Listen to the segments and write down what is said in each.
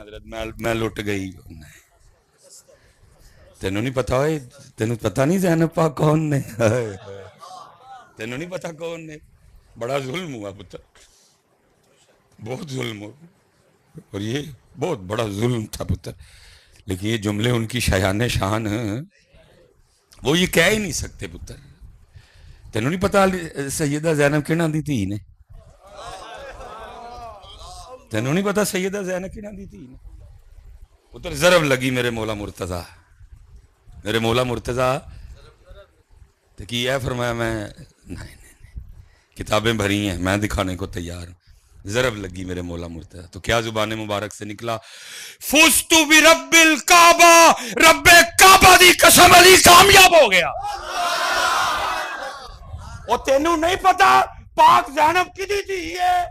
حضرت میں لٹ گئی تینوں نہیں پتا ہوئے تینوں پتا نہیں زینب پاک کون نے تینوں نہیں پتا کون نے بڑا ظلم ہوا پتر بہت ظلم ہوا اور یہ بہت بڑا ظلم تھا پتر لیکن یہ جملے ان کی شایان شان وہ یہ کہہ ہی نہیں سکتے پتر تینوں نہیں پتا سیدہ زینب کہنا دی تھی نے تینوں نہیں پتا سیدہ زینب کہنا دی تھی پتر ضرب لگی میرے مولا مرتضیٰ تو کی ہے فرمایا میں نہیں کتابیں بھری ہیں میں دکھانے کو تیار ہوں ضرب لگی میرے مولا مرتضیٰ تو کیا زبان مبارک سے نکلا فزت برب الکعبہ رب کعبہ دی قسم علی کامیاب ہو گیا اور تینوں نہیں پتا پاک زینب کی دی تھی یہ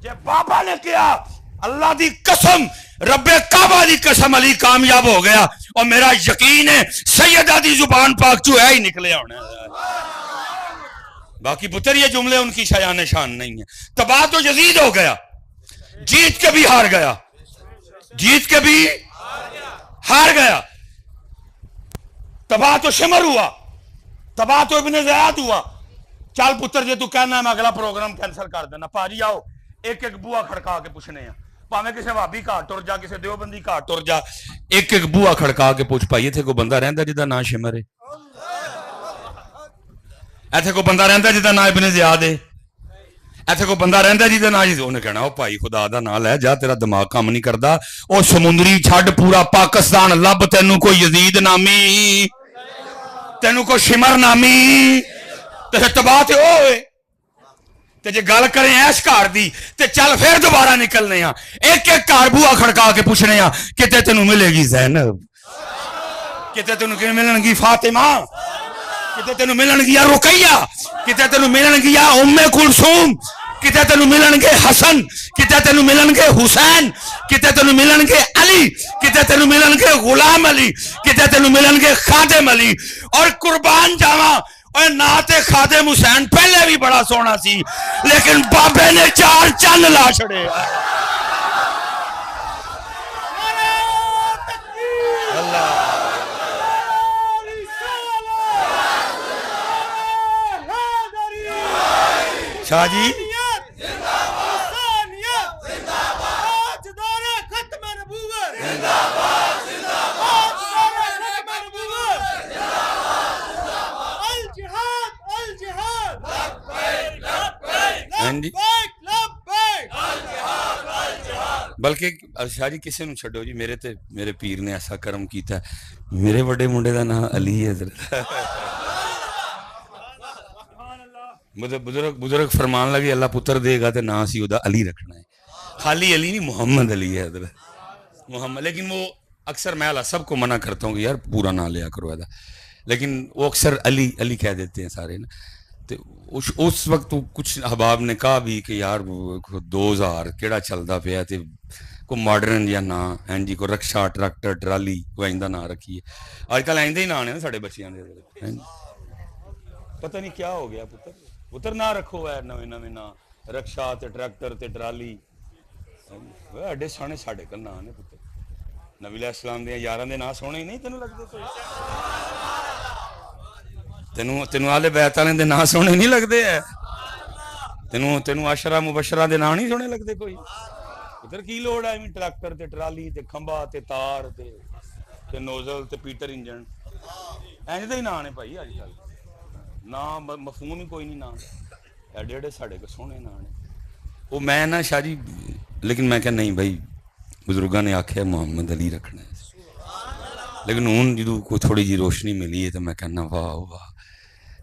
جب بابا نے کیا اللہ دی قسم رب کعبہ دی قسم علی کامیاب ہو گیا اور میرا یقین ہے سیدہ دی زبان پاک جو ہے ہی نکلے ہونے باقی پتر یہ جملے ان کی شایان شان نہیں ہیں تباہ تو یزید ہو گیا جیت کے بھی ہار گیا تباہ تو شمر ہوا تباہ تو ابن زیاد ہوا چل پتر جے تو کہنا ہے میں اگلا پروگرام کینسل کر دینا پاجی آؤ ایک ایک بوا کھڑکا کے پوچھنے ہیں پاویں کسے وہابی گھر ٹر جا کسے دیوبندی گھر ٹر جا ایک ایک بوا کھڑکا کے پوچھ پائیے تھے کوئی بندہ رہندا جدا نا شمر ہے ایتھے کوئی بندہ رہندا جدا نا ابن زیاد ہے ایتھے کوئی بندہ رہندا جدا نا جدا انہیں کہنا او بھائی خدا دا نا لے جا تیرا دماغ کام نہیں کردا او سمندری چھڈ پورا پاکستان لب تینوں کوئی یزید نامی تینوں کوئی شمر نامی تے تباہ تے ہوئے تے جے گل کریں ایس گھر دی تے چل پھر دوبارہ نکلنے ہاں ایک ایک گھر بوا کھڑکا کے پوچھنے ہاں کتے تینوں ملے گی زینب کتے تینوں ملن گی فاطمہ کتے تینوں ملن گیا رقیہ کتے تینوں ملن گیا ام کلثوم کتے تینوں ملن گے حسن کتے تینوں ملن گے حسین کتے تینوں ملن گے علی کتے تینوں ملن گے غلام علی کتے تینوں ملن گے خادم علی اور قربان جاواں اور نعت خادم حسین پہلے بھی بڑا سونا سی لیکن بابے نے 4 چن لا چھڑے شاہ جی بلکہ شاہ جی کسے نو چھڑو جی میرے پیر نے ایسا کرم کیتا ہے میرے بڑے منڈے دا نام علی ہے بزرگ فرمان لگے اللہ پتر دے گا تے نا سی دا علی رکھنا ہے خالی علی نہیں محمد علی ہے حضرت محمد لیکن وہ اکثر میں اللہ سب کو منع کرتا ہوں کہ یار پورا نہ لیا کرو ایدا لیکن وہ اکثر علی کہہ دیتے ہیں سارے نا تو اس وقت کچھ احباب نے کہا بھی کہ یار 2000 کیڑا چلدا پیا تے کو ماڈرن یا نا ہیں جی کو رکشا ٹریکٹر ٹرالی کو آئندہ نا رکھیے آج کل آئندہ ہی نا آنے نا ساڑھے بچیاں دے پتہ نہیں کیا ہو گیا پتر نہ رکھو ہے نویں نا رکشا تے ٹریکٹر تے ٹرالی اڈے سونے ساڑھے کل نا آنے پتر نبی علیہ السلام دے یاران دے نا سونے ہی نہیں تینوں لگ دے تینوں آلے بیت والے دے نا سونے نہیں لگ دے ہے تینوں عشرہ مبشرہ دے نا نہیں سونے لگ دے کوئی ادھر کی لوڑ ہے ٹریکٹر تے ٹرالی تے کھمبا تے تار تے نوزل تے پیٹر انجن اینج دے ہی نا آنے بھائی آج کل نا مفہوم ہی کوئی نہیں نا ایڈے ایڈے ساڑھے کو سونے نا آنے وہ میں نا شاہ جی لیکن میں کہا نہیں بھائی بزرگاں نے آکھیا محمد علی رکھنا ہے لیکن ہوں جدو کوئی تھوڑی جی روشنی ملی ہے تو میں کہنا واہ واہ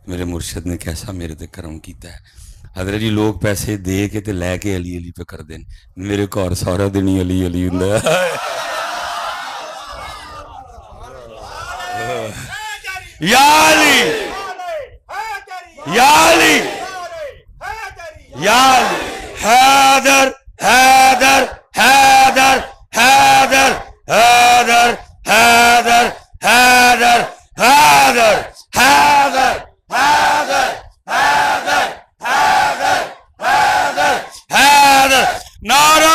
میرے مرشد نے کیسا میرے تے کرم کیتا ہے حضرت جی لوگ پیسے دے کے تے لے کے علی علی پہ کر دیں میرے گھر سارا دن ہی علی علی ہوندا یا علی یا علی یا علی حیدر حیدر حیدر حیدر حیدر حیدر حیدر حیدر حیدر حیدر حیدر حیدر حیدر حیدر نعرہ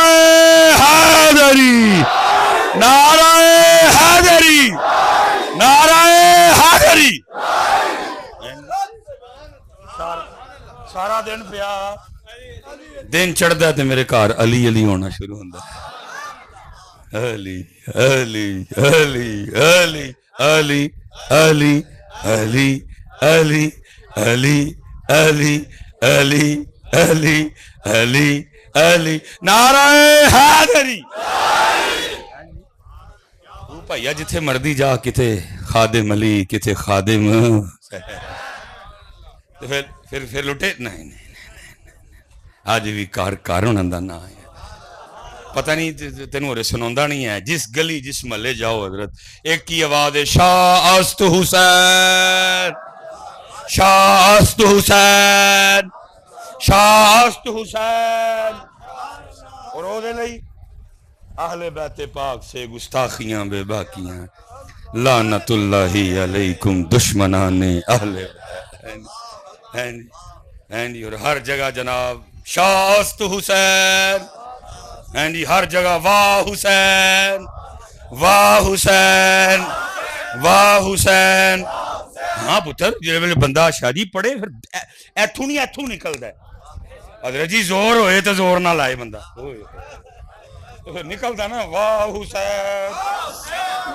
دن چڑھتا تو میرے گھر علی علی ہونا شروع ہوتا علی علی علی علی علی علی علی علی علی علی علی علی علی علی نعرہ حیدری بھائیا جتھے مردی جا کتے خادم علی کتے خادم پھر لٹے نہیں آج بھی کار ہونا دا نا ہے پتہ نہیں تینوں اور سنوندا نہیں ہے جس گلی جس محلے جاؤ حضرت ایک کی آواز ہے شاہ است حسین شاہ است حسین شاہ است حسین اور او دے لئی اہل بیت پاک سے گستاخیاں بے باقیاں لعنت اللہ علیکم دشمنان اہل اور ہر جگہ جناب شاہ است حسین ہر جگہ واہ حسین واہ حسین واہ حسین ہاں پتر جی بندہ شادی پڑھے پھر ایتھوں نہیں ایتھوں نکلتا ہے حضرت جی زور ہوئے تو زور نہ لائے بندہ نکلتا نا واہ حسین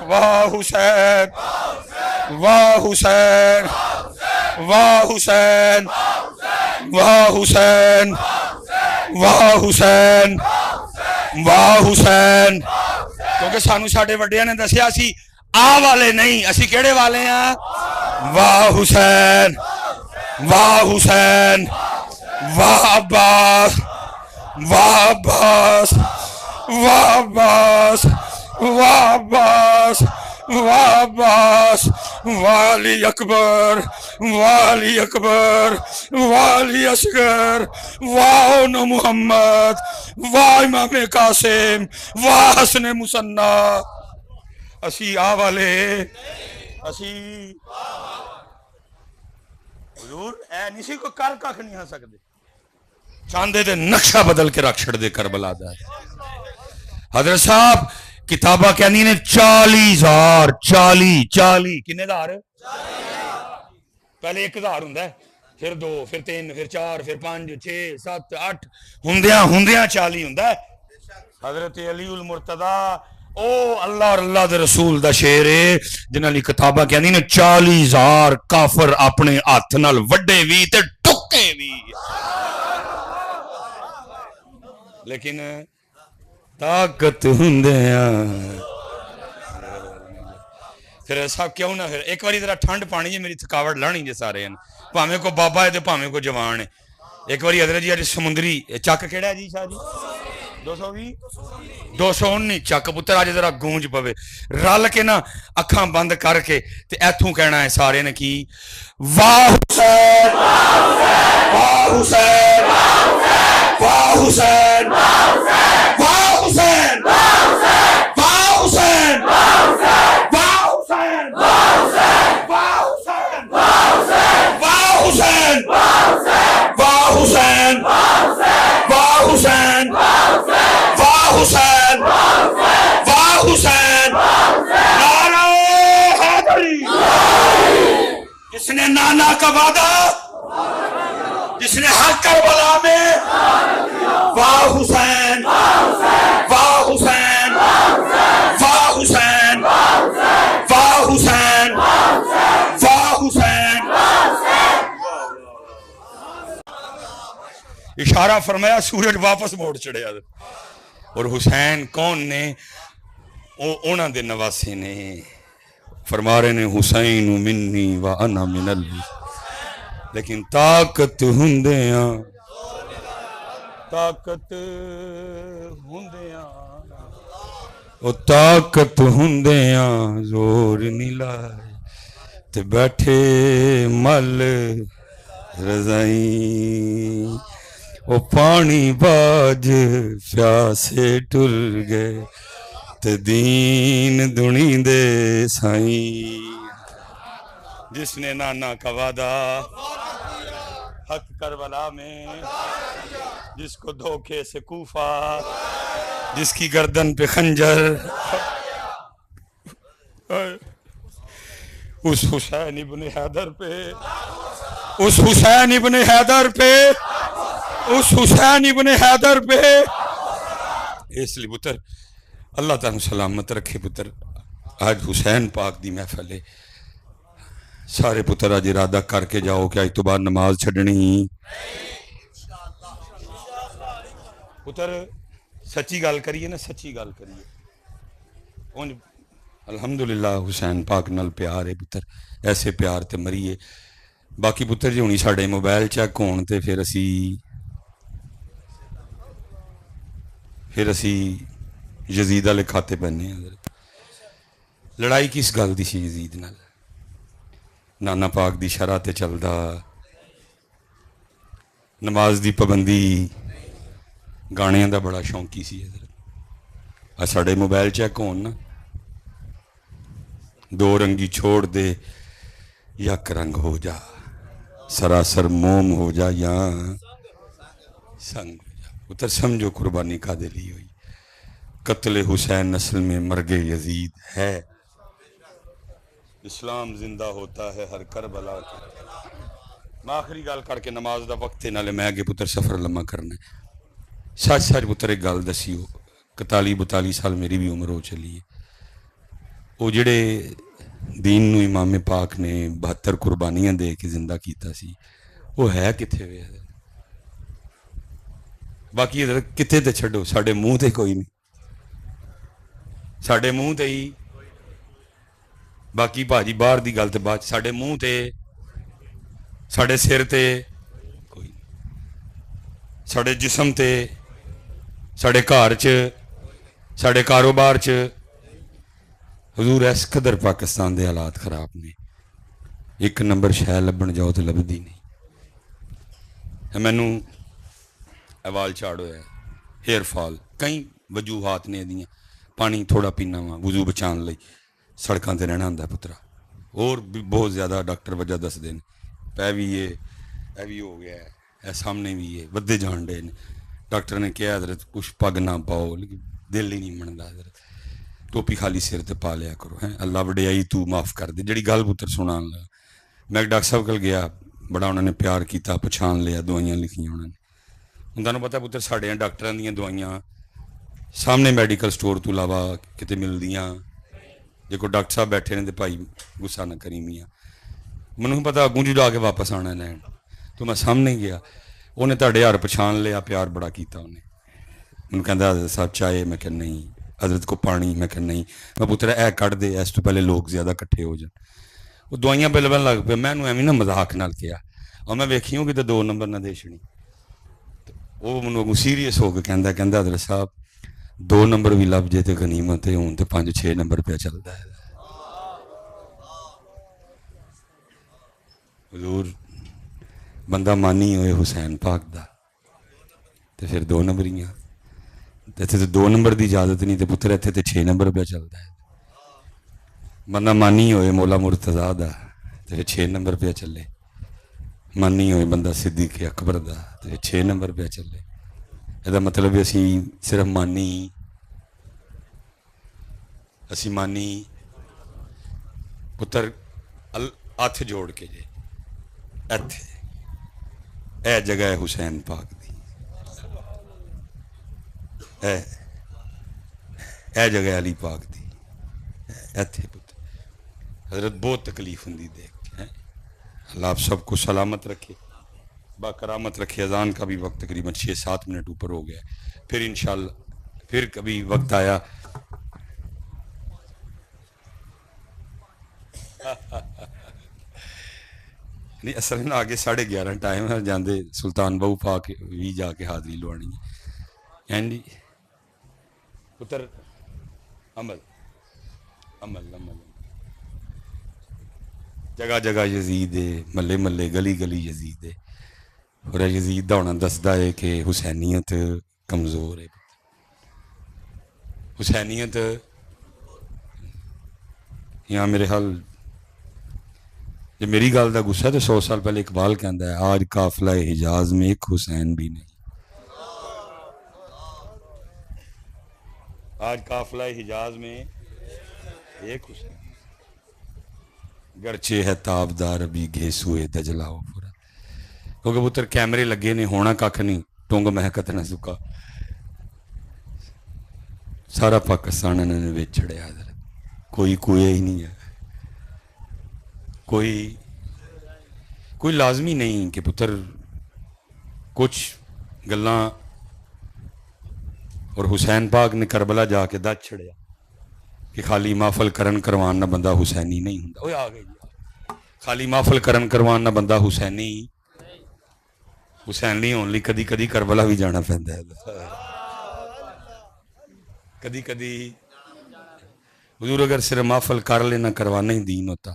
واہ حسین واہ حسین واہ حسین واہ حسین واہ حسین واہ حسین کیونکہ سانو ساڈے وڈیاں نے دسیا سی آ والے نہیں اسی کیڑے والے ہیں واہ حسین واہ حسین واہ عباس واہ عباس واہ عباس واہ عباس واہ عباس والی اکبر والی اکبر والی اصغر واہ محمد واہ امام قاسم واہ حسن مسنہ اسی آ والے اسی حضور اے نسی کو کر کھ نہیں آ سکتے چاندے دے نقشہ بدل کے رکھ چھڑ دے کربلا دا حضرت صاحب کتابہ کہنی نے 40,000 40 کنے دار پہلے 1,000 ہوں ہے پھر 2 پھر 3 پھر 4 پھر 5 6 7 8 ہندیاں 40 ہوں ہے حضرت علی المرتضی او اللہ اور اللہ دے رسول دا شعر ہے جنہاں لی کتابہ کہنی نے 40,000 کافر اپنے ہاتھ نال وڈے وی تے ٹکے وی لیکن طاقت ہندیاں پھر صاحب کیوں نہ پھر ایک باری ذرا ٹھنڈ پانی جی میری تھکاوٹ لانی جے سارے ہیں پاویں کو بابا ہے تے پاویں کو جوان ہے ایک باری حضرت جی سمندری چک کیڑا ہے جی شاہ جی 219 چک پتر آج ذرا گونج پوے رل کے نا اکھاں بند کر کے تے ایتھوں کہنا ہے سارے نے کی واہ حسین واہ حسین واہ حسین واہ حسین واہ حسین واہ حسین واہ حسین واہ حسین واہ حسین واہ حسین واہ حسین واہ حسین نعرہ حیدری جس نے نانا کا وعدہ جس نے حق کربلا میں واہ حسین واہ حسین واہ حسین واہ حسین واہ حسین اشارہ فرمایا سورج واپس موڑ چڑھے اور حسین کون نے اونا دے نواسی نے فرما رہے نے حسین منی وانا من اللہ لیکن طاقت ہندیاں طاقت ہندیاں او طاقت ہندیاں زور نہیں لائے تے بیٹھے مل رضائیں او پانی باج پیاسے ٹر گئے تے دین دنی دے سائیں جس نے نانا کا وعدہ حق کربلا میں جس کو دھوکے سے کوفہ جس کی گردن پہ خنجر اس حسین ابن حیدر پہ اس حسین ابن حیدر پہ اس حسین ابن حیدر پہ. اس لیے پتر اللہ تعالیٰ سلامت رکھے پتر. آج حسین پاک دی محفل ہے. سارے پتر آج ارادہ کر کے جاؤ کہ آج تو بعد نماز چھڈنی. پتر سچی گل کریے نا, سچی گل کریے. الحمدللہ حسین پاک نال پیار ہے پتر, ایسے پیار تے مریے. باقی پتر جی ہونی ساڈے موبائل چیک ہون تے پھر اسی یزید والے کھاتے پہنے ہیں. لڑائی کس گل دی سی یزید نال؟ نانا پاک دی شرح تے چلدا, نماز دی پابندی, گانیاں دا بڑا شوقی سی حضرت. ساڈے موبائل چیک ہون نا, دو رنگی چھوڑ دے یک رنگ ہو جا, سراسر موم ہو جا یا سنگ ہو جا. اتر سمجھو قربانی کا دلی ہوئی. قتل حسین نسل میں مرگ یزید ہے, اسلام زندہ ہوتا ہے ہر کربلا کے. میں آخری گل کر کے نماز دا وقت ہے, نالے میں آگے پتر سفر لمحہ کرنا ہے. سچ سچ پتر ایک گل دسی ہو, 41-42 سال میری بھی عمر ہو چلی ہے. وہ جڑے دین نو امام پاک نے 72 قربانیاں دے کے زندہ کیتا سی, وہ ہے کتھے وے؟ باقی حضرت کتے تے چھڈو, ساڈے منہ تے کوئی نہیں, ساڈے منہ تے ہی. باقی بھاجی باہر دی گل تے بات, ساڈے منہ تے, ساڈے سر تے کوئی نہیں, ساڈے جسم تے, ساڈے گھر چ, ساڈے کاروبار چ. حضور اس قدر پاکستان دے حالات خراب نے, ایک نمبر شے لبن جاؤ تو لبدی نہیں. مینوں اوال چاڑ ہویا ہے, ہیئر فال, کئی وجوہات نے دیاں. پانی تھوڑا پینا وا وضو بچان لئی, سڑکاں تے رہنا ہوندا پترا. اور بھی بہت زیادہ ڈاکٹر وجہ دس دے, پے بھی یہ اے بھی ہو گیا ہے, اے سامنے بھی یہ ودے جان ڈے نے. ڈاکٹر نے کہا حضرت کچھ پگ نہ پاؤ, لیکن دل ہی نہیں مندا حضرت. ٹوپی خالی سر تے پا لیا کرو, ہیں اللہ وڈیائی تو معاف کر دے. جڑی گل پتر سنان لگا, میں ایک ڈاکٹر صاحب کل گیا, بڑا انہوں نے پیار کیتا, پچھان لیا, دوائیاں لکھیاں انہوں نے. انہوں پتا پتر ساڑے ڈاکٹران دیاں دوائیاں سامنے میڈیکل سٹور تو علاوہ کتے مل دیاں. جے کو ڈاکٹر صاحب بیٹھے نے تے بھائی غصہ نہ کری میاں, منوں پتا اگوں جی ڈا کے واپس آنا لین. تو میں سامنے گیا, انہیں تاڑے یار پچھان لیا, پیار بڑا کیتا انہیں. انہوں کہندا حضرت صاحب چائے, میں کہ نہیں. حضرت کو پانی, میں کہ نہیں. میں پتر اے کٹ دے, اس تو پہلے لوگ زیادہ کٹھے ہو جان. وہ دوائیاں بلبل لگ پہ, میں انہوں ایویں نہ مذاق نال کیا, اور میں ویکھی ہوں کہ 2 نمبر نہ دے چھڑی. وہ منوں سیریس ہو کے کہندا حضرت صاحب 2 نمبر بھی لب جے تے غنیمت ہے, ہوں تے 5-6 نمبر پہ چلدا ہے. حضور بندہ مانی ہوئے حسین پاک دا تے پھر 2 نمبریاں. اتنے تو 2 نمبر دی اجازت نہیں, تے پتر اتنے تے 6 نمبر پہ چلتا ہے. بندہ مانی ہوئے مولا مرتضیٰ دا تے پھر 6 نمبر پہ چلے. مانی ہوئے بندہ صدیق اکبر دا تے پھر 6 نمبر پہ چلے. یہ مطلب ہے صرف اسی مانی پتر ہاتھ جوڑ کے جے ایتھے اے جگہ ہے حسین پاک دی, اے جگہ علی پاک دی ایتھے پتر. حضرت بہت تکلیف ہوندی دیکھ کے. اللہ آپ سب کو سلامت رکھے, باکرامت رکھے. اذان کا بھی وقت تقریباً 6-7 منٹ اوپر ہو گیا ہے. پھر انشاءاللہ پھر کبھی وقت آیا نہیں, اصل میں آگے 11:30 ٹائم ہے, جاندے سلطان بہو پاک بھی جا کے حاضری لوانی ہے. جی پتر عمل جگہ جگہ یزید ہے, ملے ملے گلی گلی یزید ہے. اور یزید دا ہونا دسدا ہے کہ حسینیت کمزور ہے. حسینیت یہاں میرے حال جب میری گل دا غصہ تو 100 سال پہلے اقبال کہندا ہے, آج قافلہ حجاز میں ایک حسین بھی نہیں. آج قافلہ حجاز میں ایک حسین, گرچہ ہے تابدار ابھی گھیسوئے دجلہ و فرات. کیونکہ پتر کیمرے لگے نے, ہونا کھ نہیں, ٹونگ محکت نہ سکا سارا پاکستان انہوں نے ویچ چھڑیا کوئی کوئی ہی نہیں ہے کوئی لازمی نہیں کہ پتر کچھ گلاں اور حسین پاک نے کربلا جا کے دج چھڑیا کہ خالی محفل کرن کروان نہ بندہ حسینی نہیں ہوندا اوہ آ گئی خالی محفل کرن کروان نہ بندہ حسین نہیں ہون لی کدی کدی کربلا بھی جانا پہندا ہے کدی کدی حضور اگر صرف محفل کر لینا کروانا ہی دین ہوتا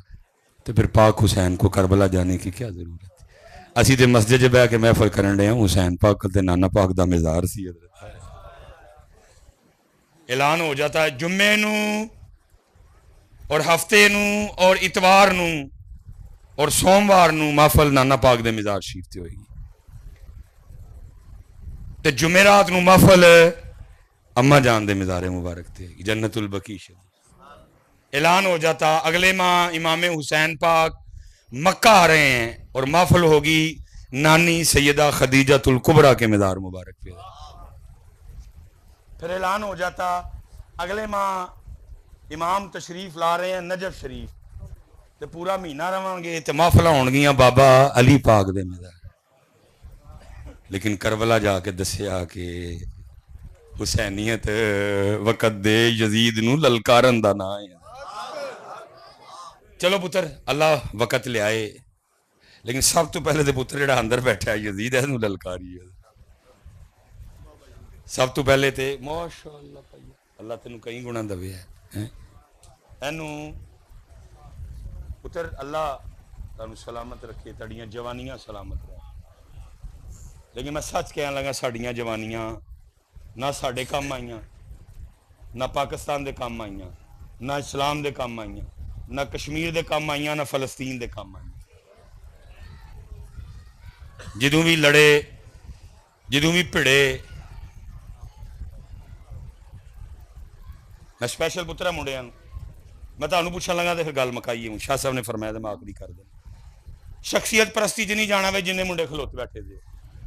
تو پھر پاک حسین کو کربلا جانے کی کیا ضرورت ہے اسی تے مسجد بہ کے محفل کرن رہے ہیں حسین پاک تے نانا پاک دا مزار سی اعلان ہو جاتا ہے جمعے نو اور ہفتے نو اور اتوار نو اور سوموار نو محفل نانا پاک دے مزار شریف تے ہوئے گی تے جمعرات نو محفل اما جان دے مزار مبارک تے ہوئے گی جنت البقیع شریف اعلان ہو جاتا اگلے ماہ امام حسین پاک مکہ آ رہے ہیں اور محفل ہوگی نانی سیدہ خدیجہ الکبریٰ کے مزار مبارک پہ پھر اعلان ہو جاتا اگلے ماہ امام تشریف لا رہے ہیں نجف شریف تے پورا مہینہ رہاں گے تے محفل ہون گیاں بابا علی پاک دے مزار لیکن کربلا جا کے دسیا کہ حسینیت وقت دے یزید نو للکارن دا نا ہے چلو پتر اللہ وقت لے آئے لیکن سب تو پہلے دے پتر جڑا اندر بیٹھا ہے یزید ہے نو للکاری ہے سب تو پہلے تے ماشاءاللہ اللہ تینوں کئی گنا دوے ہے اینو پتر اللہ تانوں سلامت رکھے تڑیاں جوانیاں سلامت رکھے لیکن میں سچ کہنے لگا ساڑیاں جوانیاں نہ ساڑے کام آئیاں نہ پاکستان دے کام آئیاں نہ اسلام دے کام آئیاں نہ کشمیر دے کام آئیاں نہ فلسطین دے کام آئیاں جدوں بھی لڑے جدوں بھی پڑے میں سپیشل پترا منڈیاں میں تانوں پوچھن لگا تے پھر گل مکائی ہوں شاہ صاحب نے فرمایا تے میں آخری کر دینا شخصیت پرستی جنہیں جانا وے جنہیں منڈے کھلوتے بیٹھے دے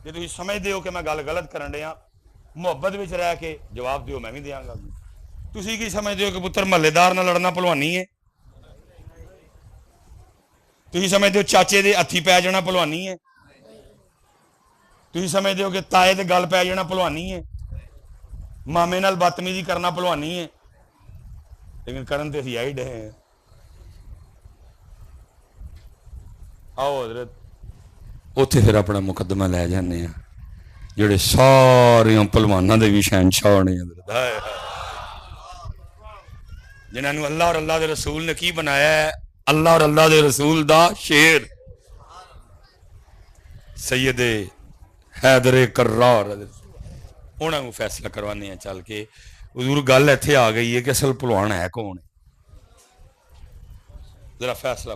جے تسی سمجھدے ہو کہ میں گل غلط کرن ڈیا محبت وچ رہ کے جواب دیو میں بھی دیاں گا تسی کی سمجھدے ہو کہ پتر محلے دار نہ لڑنا پہلوانی ہے تسی سمجھدے ہو چاچے دے ہتھی پی جانا پہلوانی ہے تسی سمجھدے ہو کہ تائے دے گل پی جانا پہلوانی ہے مامے نال بدتمیزی کرنا پہلوانی ہے لیکن کرن تے اسی آئی ڈے ہیں آؤ حضرت اوتھے پھر اپنا مقدمہ لے جانے ہیں جڑے سارے پہلواناں دے بھی شہنشاہ نے حضرت جنہاں اللہ اور اللہ دے رسول نے کی بنایا ہے اللہ اور اللہ دے رسول دا شیر سید حیدر کرار انہاں کو فیصلہ کروانے ہیں چل کے حضور گل ایتھے آ گئی ہے کہ اصل پہلوان ہے کون ہے ذرا فیصلہ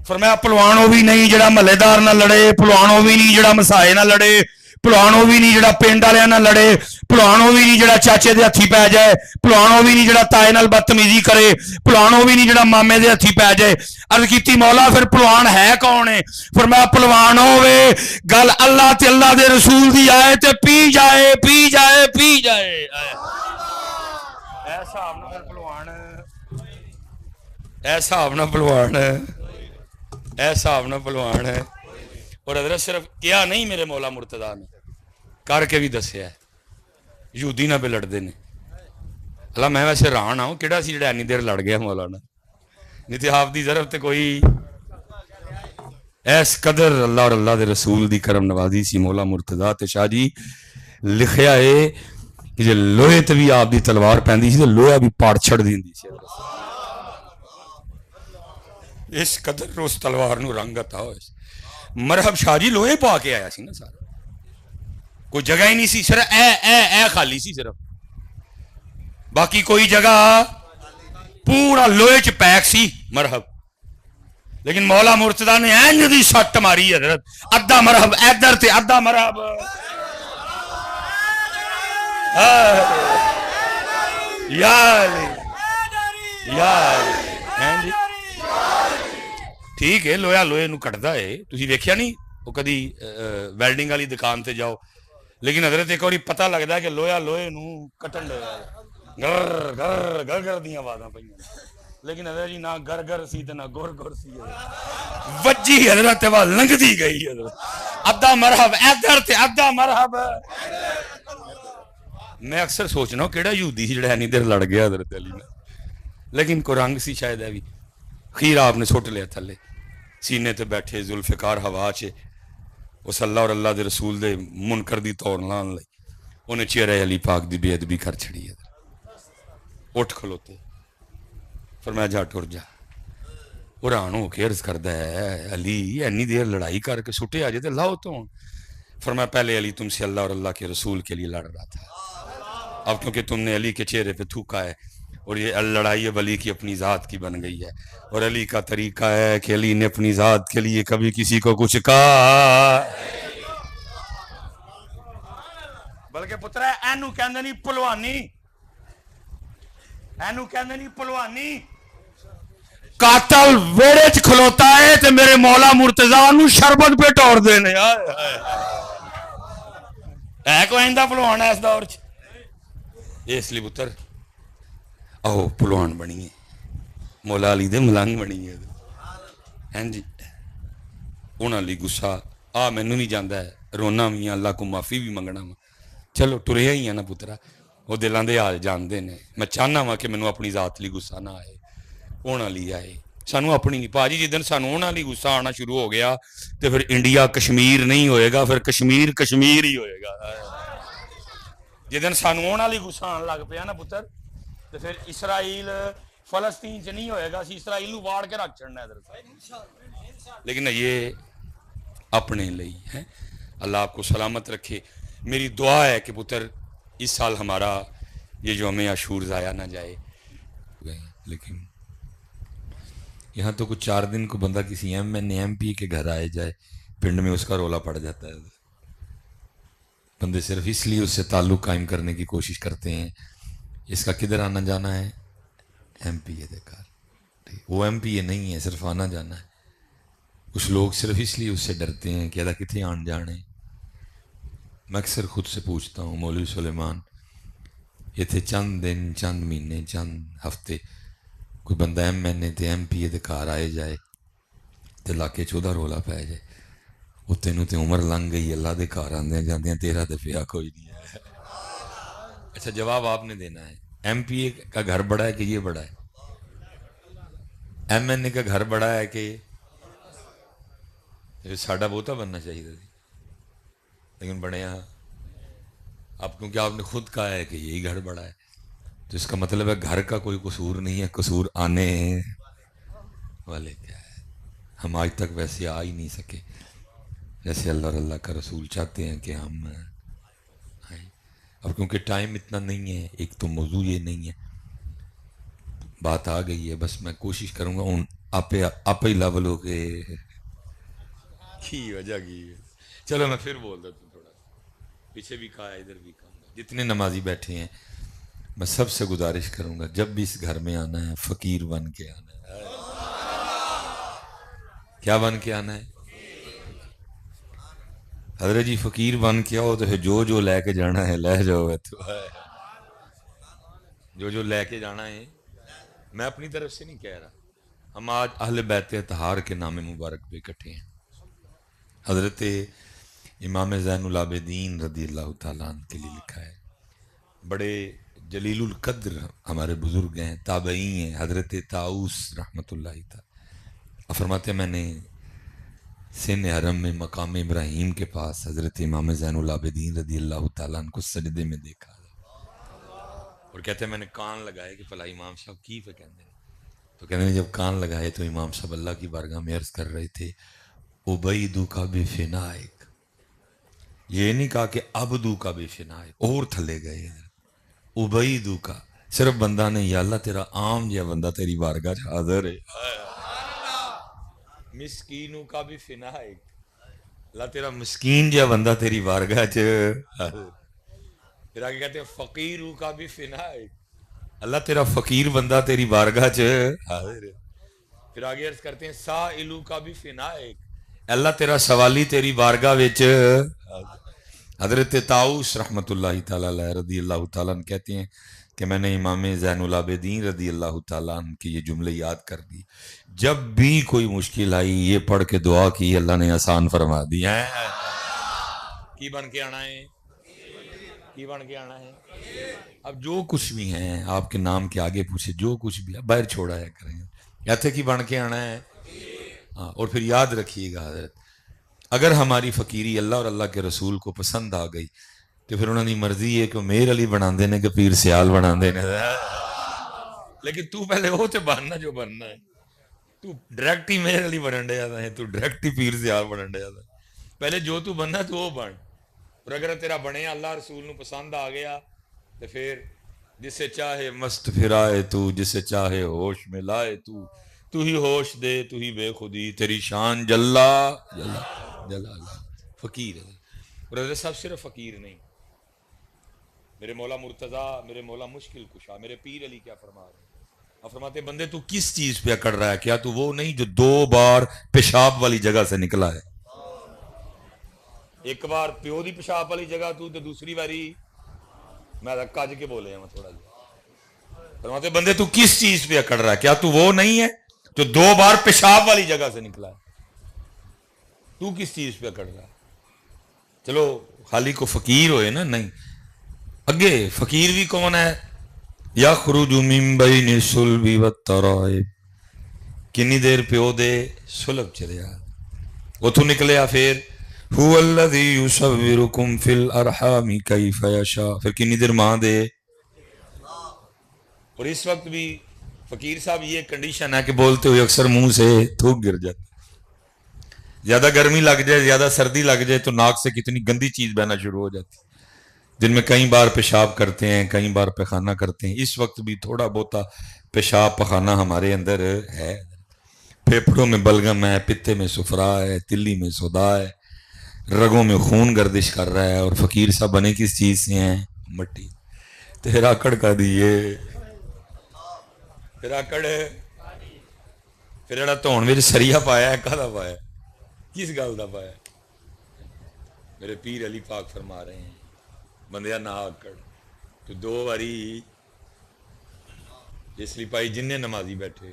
فرمایا پہلوان وہ بھی نہیں جڑا محلے دار نہ لڑے پہلوان وہ بھی نہیں جڑا مسائے نہ لڑے پہلوان وہ بھی نہیں جڑا پنڈ والے نہ لڑے پہلوان وہ بھی نہیں جڑا چاچے دے ہتھی پی جائے پہلوان وہ بھی نہیں جڑا تائے نال بدتمیزی کرے پہلوان وہ بھی نہیں جڑا مامے دے ہتھی پی جائے عرض کیتی مولا پھر پہلوان ہے کون ہے فرمایا پہلوان ہوے گل اللہ تے اللہ دے رسول دی آئے تے پی جائے پی جائے پی جائے ایسا اپنا پہلوان ایسا اپنا پہلوان ایسا اپنا پہلوان ہے اور حضرت صرف کیا نہیں میرے مولا مرتضیٰ نے کر کے بھی دسیا ہے یہودی نہ پہ لڑتے نے اللہ میں ویسے ران آؤں کہڑا سی جڑا اینی دیر لڑ گیا مولانا نہیں تے آپ دی ضرب تے کوئی ایس قدر اللہ اور اللہ دے رسول دی کرم نوازی سی مولا مرتضیٰ تے شاہ جی لکھیا ہے کہ جے لوہے تے بھی آپ دی تلوار پہندی سی تے لوہا بھی پاڑ چھڑ دیندی سی اس قدر اس تلوار نو رنگ عطا ہوئے مرحب شاہ جی لوہے پا کے آیا سی نا سارا کوئی جگہ ہی نہیں سی صرف اے خالی سی صرف باقی کوئی جگہ پورا لوہے چ پیک سی مرحب لیکن مولا مرتضیٰ نے اینج دی سٹ ماری حضرت ادھا مرحب ادھر تے ادھا مرحب یا علی یا علی ٹھیک ہے لویا لوہے نو کٹدا ہے تسی ویکھیا نہیں وہ کدی ویلڈنگ والی دکان تے جاؤ لیکن حضرت ایک اور پتہ لگتا ہے کہ لویا لوہے نو کٹن ڈیا گر گر گر گر دیا آوازاں پہ لیکن حضرت جی نہ گر گر سی نہ گر گر سی وجی حضرت وہ لنگتی گئی حضرت ادھا مرحب ادھر تے ادھا مرحب میں اکثر سوچنا ہوں کیڑا یہودی سی جڑا اینی دیر لڑ گیا حضرت علی نے لیکن کو رنگ سی شاید ہے بھی خیر آپ نے سٹ لیا تھلے سینے تے بیٹھے ذوالفقار ہوا چے اس اللہ اور اللہ دے رسول دے منکر دی طور لان لئی انہیں چہرے علی پاک دی بے ادبی کر چھڑی ہے اٹھ کھلوتے فرمایا جا ٹر جا قرآن ہو کے عرض کردہ ہے علی اینی دیر لڑائی کر کے سٹے آجے تے لاؤ تو فرمایا پہلے علی تم سے اللہ اور اللہ کے رسول کے لیے لڑ رہا تھا اب کیونکہ تم نے علی کے چہرے پہ تھوکا ہے اور یہ لڑائی اب علی کی اپنی ذات کی بن گئی ہے اور علی کا طریقہ ہے کہ علی نے اپنی ذات کے لیے کبھی کسی کو کچھ کہا بلکہ پتر ہے اینو کہندے نہیں پلوانی اینو کہندے نہیں پلوانی قاتل ویڑے چ کھلوتا ہے تے میرے مولا مرتضیٰ نو شربت پہ ٹور دینے ہے کوئی آئندہ پلوان ہے اس دور چ اس لیے پتر آہو پلوان بنی ہے مولا علی دے ملنگ بنی ہے ہیں جی انہاں لی گسا آ مینوں نہیں جاندا ہے رونا بھی اللہ کو معافی بھی منگنا وا چلو ٹریا ہی ہے نا پترا وہ دلاں دے حال جاندے نے میں چاہنا وا کہ مینوں اپنی ذات لی گسا نہ آئے انہاں لی آئے سانو اپنی نہیں پاجی جدن سانو انہاں لی گسا آنا شروع ہو گیا تو پھر انڈیا کشمیر نہیں ہوئے گا پھر کشمیر کشمیر ہی ہوئے گا جدن سانو انہاں لی گسا آن لگ پیا نا پتر تو پھر اسرائیل فلسطین سے نہیں ہوئے گا اسی اسرائیل نو واڑ کے رکھ چھڑنا ہے لیکن یہ اپنے لئی ہے اللہ آپ کو سلامت رکھے میری دعا ہے کہ پتر اس سال ہمارا یہ جو ہمیں عاشور ضائع نہ جائے لیکن یہاں تو کچھ 4 دن کو بندہ کسی M N A M P کے گھر آئے جائے پنڈ میں اس کا رولا پڑ جاتا ہے بندے صرف اس لیے اس سے تعلق قائم کرنے کی کوشش کرتے ہیں اس کا کدھر آنا جانا ہے ایم پی اے دیکھار وہ ایم پی اے نہیں ہے صرف آنا جانا ہے کچھ لوگ صرف اس لیے اس سے ڈرتے ہیں کہ اللہ کتنے آن جانے میں اکثر خود سے پوچھتا ہوں مولوی سلیمان یہ تھے چند دن چند مہینے چند ہفتے کوئی بندہ ایم این اے تے ایم پی اے دے گھر آئے جائے تے لاکے 14 رولا پہ جائے وہ تینوں تے عمر لنگ گئی اللہ دے گھر آندے جاندے تیرا تے پیا کوئی نہیں ہے اچھا جواب آپ نے دینا ہے ایم پی اے کا گھر بڑا ہے کہ یہ بڑا ہے ایم این اے کا گھر بڑا ہے کہ ساڈا بہتا بننا چاہیے تھی لیکن بڑے یہاں اب کیونکہ آپ نے خود کہا ہے کہ یہی گھر بڑا ہے تو اس کا مطلب ہے گھر کا کوئی قصور نہیں ہے قصور آنے والے کیا ہے ہم آج تک ویسے آ ہی نہیں سکے جیسے اللہ اور اللہ کا رسول چاہتے ہیں کہ ہم آئیں اب کیونکہ ٹائم اتنا نہیں ہے ایک تو موضوع یہ نہیں ہے بات آ گئی ہے بس میں کوشش کروں گا ان آپ ہی لیول ہو کے کی وجہ کی ہے چلو میں پھر بول دیتا ہوں تھوڑا پیچھے بھی کہا ہے ادھر بھی کہوں گا جتنے نمازی بیٹھے ہیں میں سب سے گزارش کروں گا جب بھی اس گھر میں آنا ہے فقیر بن کے آنا ہے کیا بن کے آنا ہے حضرت جی فقیر بن کے آؤ تو پھر جو لے کے جانا ہے لے جاؤ جو لے کے جانا ہے میں اپنی طرف سے نہیں کہہ رہا ہم آج اہل بیت اطہار کے نام مبارک پہ اکٹھے ہیں حضرت امام زین العابدین رضی اللہ تعالیٰ عنہ کے لیے لکھا ہے بڑے جلیل القدر ہمارے بزرگ ہیں تابعی ہیں حضرت طاؤس رحمۃ اللہ تعالیٰ فرماتے ہیں میں نے سن حرم میں مقام ابراہیم کے پاس حضرت امام زین العابدین رضی اللہ تعالیٰ عنہ کو سجدے میں دیکھا اور کہتے ہیں میں نے کان لگائے کہ فلاں امام صاحب کی پہ کہتے ہیں تو کہتے ہیں جب کان لگائے تو امام صاحب اللہ کی بارگاہ میں عرض کر رہے تھے عبیدو کا بے فنائک یہ نہیں کہا کہ عبدو کا بے فنائک اور تھلے گئے عبیدو کا صرف بندہ نے یا اللہ تیرا عام یا بندہ تیری بارگاہ حاضر ہے مسکینوں کا بھی فنائک اللہ تیرا مسکین جا بندہ تیری بارگاہ حاضر پھر آگے کہتے ہیں فقیروں کا بھی فنائک اللہ تیرا فقیر بندہ تیری بارگاہ حاضر ہے پھر آگے عرض کرتے ہیں سائلو کا بھی فنائک اللہ تیرا سوالی تیری بارگاہ حضرت طاؤس رحمۃ اللہ تعالیٰ علیہ رضی اللہ تعالیٰ عنہ کہتے ہیں کہ میں نے امام زین العابدین رضی اللہ تعالیٰ عنہ کے یہ جملے یاد کر دی، جب بھی کوئی مشکل آئی یہ پڑھ کے دعا کی، اللہ نے آسان فرما دی ہے۔ کی بن کے آنا ہے، کی بن کے آنا ہے۔ اب جو کچھ بھی ہیں آپ کے نام کے آگے پوچھے، جو کچھ بھی باہر چھوڑا ہے کریں، ایتھے کی بن کے آنا ہے۔ ہاں، اور پھر یاد رکھیے گا حضرت، اگر ہماری فقیری اللہ اور اللہ کے رسول کو پسند آ گئی تو پھر انہوں نے مرضی ہے کہ میر علی بنا دینے کہ پیر سیال بنا دینے، لیکن تو پہلے وہ تے بننا جو بننا ہے۔ تو ڈائریکٹ ہی میر علی بنن ڈیا ہے، تو ڈائریکٹ ہی پیر سیال بنن ڈیا ہے۔ پہلے جو تو بننا تو وہ بن، اور اگر تیرا بنے اللہ رسول نو پسند آ گیا تو پھر جسے چاہے مست پھرائے تو، جسے چاہے ہوش میں لائے تو ہی ہوش دے، تو ہی بے خودی، تیری شان جلا جلا جلا۔ فقیر ہے، اور حضرت صاحب صرف فقیر نہیں، میرے مولا مرتضیٰ، میرے مولا مشکل کشا، میرے پیر علی کیا فرما رہے ہیں؟ آپ فرماتے ہیں بندے تو کس چیز پہ اکڑ رہا ہے؟ کیا تو وہ نہیں جو 2 بار پیشاب والی جگہ سے نکلا ہے؟ ایک بار پیو دی پیشاب والی جگہ تو دوسری باری میں کج کے بولے ہیں میں تھوڑا جا۔ فرماتے ہیں بندے تو کس چیز پہ اکڑ رہا ہے؟ کیا تو وہ نہیں ہے جو 2 بار پیشاب والی جگہ سے نکلا ہے؟ تو کس چیز پہ اکڑ رہا ہے؟ چلو خالی کو فقیر ہوئے نا، نہیں، اگے فقیر بھی کون ہے؟ یخرج من بین الصلب والترائب، کنی دیر پیو دے سلب چلیا وہ تو نکلیا، پھر هو الذی یصورکم فی الارحام کیف یشاء، پھر کنی دیر ماں دے۔ اور اس وقت بھی فقیر صاحب یہ کنڈیشن ہے کہ بولتے ہوئے اکثر منہ سے تھوک گر جاتا، زیادہ گرمی لگ جائے، زیادہ سردی لگ جائے تو ناک سے کتنی گندی چیز بہنا شروع ہو جاتی، جن میں کئی بار پیشاب کرتے ہیں، کئی بار پیخانہ کرتے ہیں۔ اس وقت بھی تھوڑا بہتا پیشاب پخانہ ہمارے اندر ہے، پھیپھڑوں میں بلغم ہے، پتے میں سفرا ہے، تلی میں سودا ہے، رگوں میں خون گردش کر رہا ہے، اور فقیر صاحب بنے کس چیز سے ہیں؟ مٹی۔ تیرا اکڑ کا دیے، پھر اکڑ پھر جڑا دھون وچ سریا پایا ہے، کہدا پایا؟ کس گل دا پایا؟ میرے پیر علی پاک فرما رہے ہیں بندیا نہ اکڑ، تو 2 باری اس لیے پائی جن نمازی بیٹھے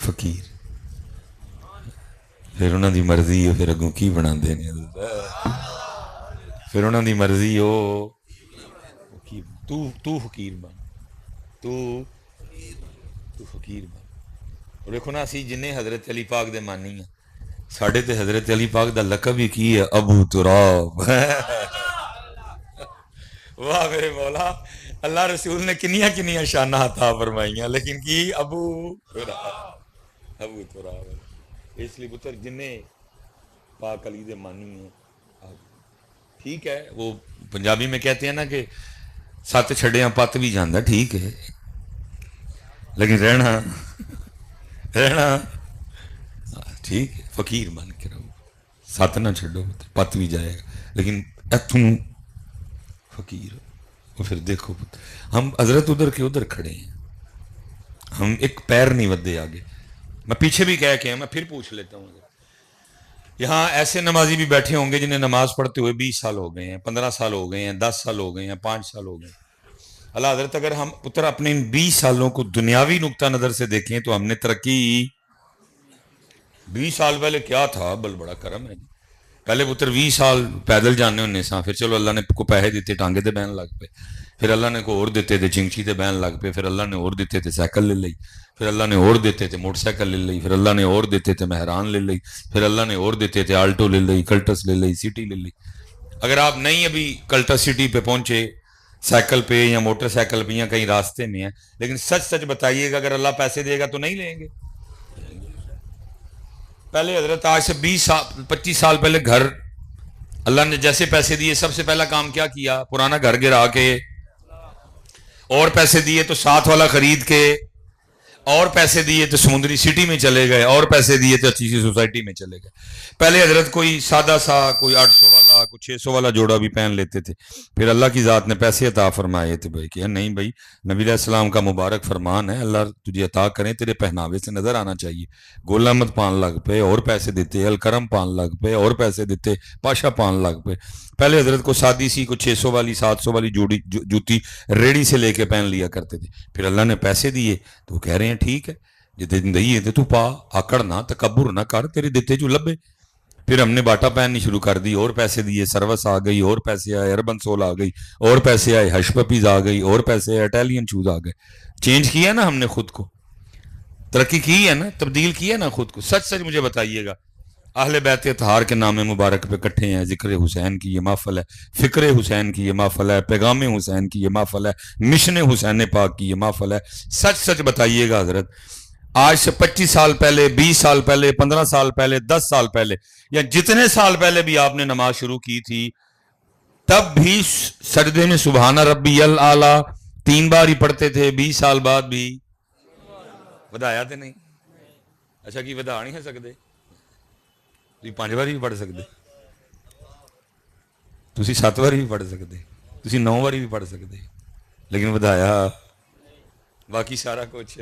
فقیر، پھر انہوں دی مرضی ہو، پھر اگوں کی بنا دینے، پھر انہوں دی مرضی ہو، تو فقیر بن، تو فقیر بن۔ اور دیکھو نا اسی جن حضرت علی پاک دے مانی ہیں، ساڑھے تے حضرت علی پاک دا لقب ہی کی ہے ابو تراب۔ واہ میرے مولا، اللہ رسول نے کنیاں کنیاں شانہ عطا فرمائیاں، لیکن کی ابو تراب، ابو تراب۔ اس لیے پتر جن پاک علی دے مانی ہیں، ٹھیک ہے، وہ پنجابی میں کہتے ہیں نا کہ 7 چھڑیاں پت بھی جاندہ، ٹھیک ہے، لیکن رہنا ٹھیک ہے، فقیر بن کے رہو، 7 نہ چھڑو، پت بھی جائے گا، لیکن اتوں فقیر ہو۔ اور پھر دیکھو ہم حضرت ادھر کے ادھر کھڑے ہیں، ہم ایک پیر نہیں ودے آگے۔ میں پیچھے بھی کہہ کے ہیں، میں پھر پوچھ لیتا ہوں، یہاں ایسے نمازی بھی بیٹھے ہوں گے جنہیں نماز پڑھتے ہوئے 20 سال ہو گئے ہیں، 15 سال ہو گئے ہیں، 10 سال ہو گئے ہیں، 5 سال ہو گئے ہیں۔ اللہ حضرت اگر ہم پتر اپنے ان 20 سالوں کو دنیاوی نقطہ نظر سے دیکھیں تو ہم نے ترقی 20 سال پہلے کیا تھا، بل بڑا کرم ہے جی۔ پہلے پتر 20 سال پیدل جانے ہونے سا، پھر چلو اللہ نے کو پیسے دیتے ٹانگے تے بہن لگ پے، پھر اللہ نے کو اور دیتے تے چنگچی تے بہن لگ پے، پھر اللہ نے اور دیتے تے سائیکل لے لئی، پھر اللہ نے اور دیتے تے موٹر سائیکل لے لئی، پھر اللہ نے اور دیتے تے مہران لے لئی، پھر اللہ نے اور دیتے تے آلٹو لے لئی، کلٹس لے لئی، سٹی لے لئی۔ اگر آپ نہیں ابھی کلٹس سٹی پہ پہنچے سائیکل پہ یا موٹر سائیکل پہ یا کہیں راستے میں ہیں، لیکن سچ بتائیے گا اگر اللہ پیسے دے گا تو نہیں لیں گے؟ پہلے حضرت آج سے 25 سال پہلے گھر اللہ نے جیسے پیسے دیے، سب سے پہلا کام کیا کیا؟ پرانا گھر گرا کے، اور پیسے دیے تو ساتھ والا خرید کے، اور پیسے دیے تو سمندری سٹی میں چلے گئے, اور پیسے دیے تو اچھی سی سوسائٹی میں چلے گئے. پہلے حضرت کوئی سادہ سا کوئی 800 والا کوئی 600 والا جوڑا بھی پہن لیتے تھے, پھر اللہ کی ذات نے پیسے عطا فرمائے تھے بھائی کہ نہیں بھائی, نبی علیہ السلام کا مبارک فرمان ہے, اللہ تجھے عطا کریں, تیرے پہناوے سے نظر آنا چاہیے. گول احمد 5 لاکھ پہ اور پیسے دیتے, الکرم 5 لاکھ پہ اور پیسے دیتے, پاشا 5 لاکھ پہ. پہلے حضرت کو سادی سی کوئی 600 والی 700 والی جوتی ریڑی سے لے کے پہن لیا کرتے تھے. پھر اللہ نے پیسے دیے تو وہ کہہ رہے ہیں ٹھیک ہے جتنے دئیے تو پا, آکڑ نہ تکبر نہ کر, تیرے دیتے جو لبے. پھر ہم نے باٹا پہننی شروع کر دی, اور پیسے دیے, سروس آ گئی, اور پیسے آئے, اربن سول آ گئی, اور پیسے آئے, ہش پپیز آ گئی, اور پیسے آئے, اٹیلین شوز آ گئے. چینج کیا نا ہم نے خود کو, ترقی کی ہے نا, تبدیل کی ہے نا خود کو. سچ سچ مجھے بتائیے گا, اہل بیت اطہار کے نام مبارک پہ کٹھے ہیں, ذکر حسین کی یہ محفل ہے, فکر حسین کی یہ محفل ہے, پیغام حسین کی یہ محفل ہے, مشن حسین پاک کی یہ محفل ہے. سچ سچ بتائیے گا حضرت, آج سے 25 سال پہلے, 20 سال پہلے, 15 سال پہلے, 10 سال پہلے, یا جتنے سال پہلے بھی آپ نے نماز شروع کی تھی, تب بھی سجدے میں سبحان ربی الاعلی 3 بار ہی پڑھتے تھے. 20 سال بعد بھی ودایا تھے نہیں. اچھا کی ودا نہیں ہے سکتے, 5 بار بھی پڑھ سکتے, تسی 7 بار بھی پڑھ سکتے, تسی 9 بار بھی پڑھ سکتے, لیکن ودایا باقی سارا کچھ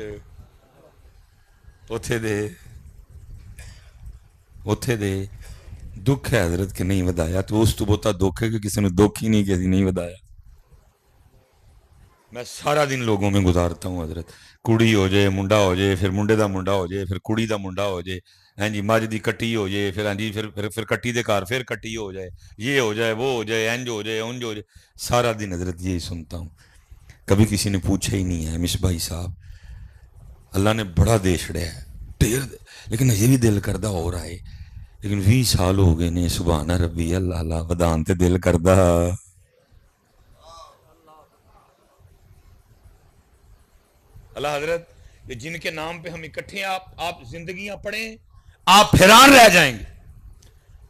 اوتھے دے دکھ ہے حضرت کہ نہیں ودایا. تو اس تو بہتا دکھ ہے کہ کسی نے دکھ ہی نہیں کہ نہیں ودایا. میں سارا دن لوگوں میں گزارتا ہوں حضرت, کڑی ہو جائے, منڈا ہو جائے, پھر منڈے دا منڈا ہو جائے, پھر کڑی دا منڈا ہو جائے, ہاں جی مجھ دی کٹی ہو جائے, پھر ہاں جی پھر کٹی دے کار پھر کٹی ہو جائے, یہ ہو جائے, وہ ہو جائے, انج ہو جائے, انج ہو جائے. سارا دن حضرت یہی سنتا ہوں. کبھی کسی نے پوچھا ہی نہیں ہے مصباحی صاحب, اللہ نے بڑا دے چھڑیا ہے ڈیر, لیکن یہ بھی دل کردہ ہو رہا ہے, لیکن 20 سال ہو گئے نے سبحان ربی اللہ ودان تے دل کردہ. اللہ حضرت یہ جن کے نام پہ ہم اکٹھے ہیں, آپ زندگیاں پڑھیں, آپ حیران رہ جائیں گے.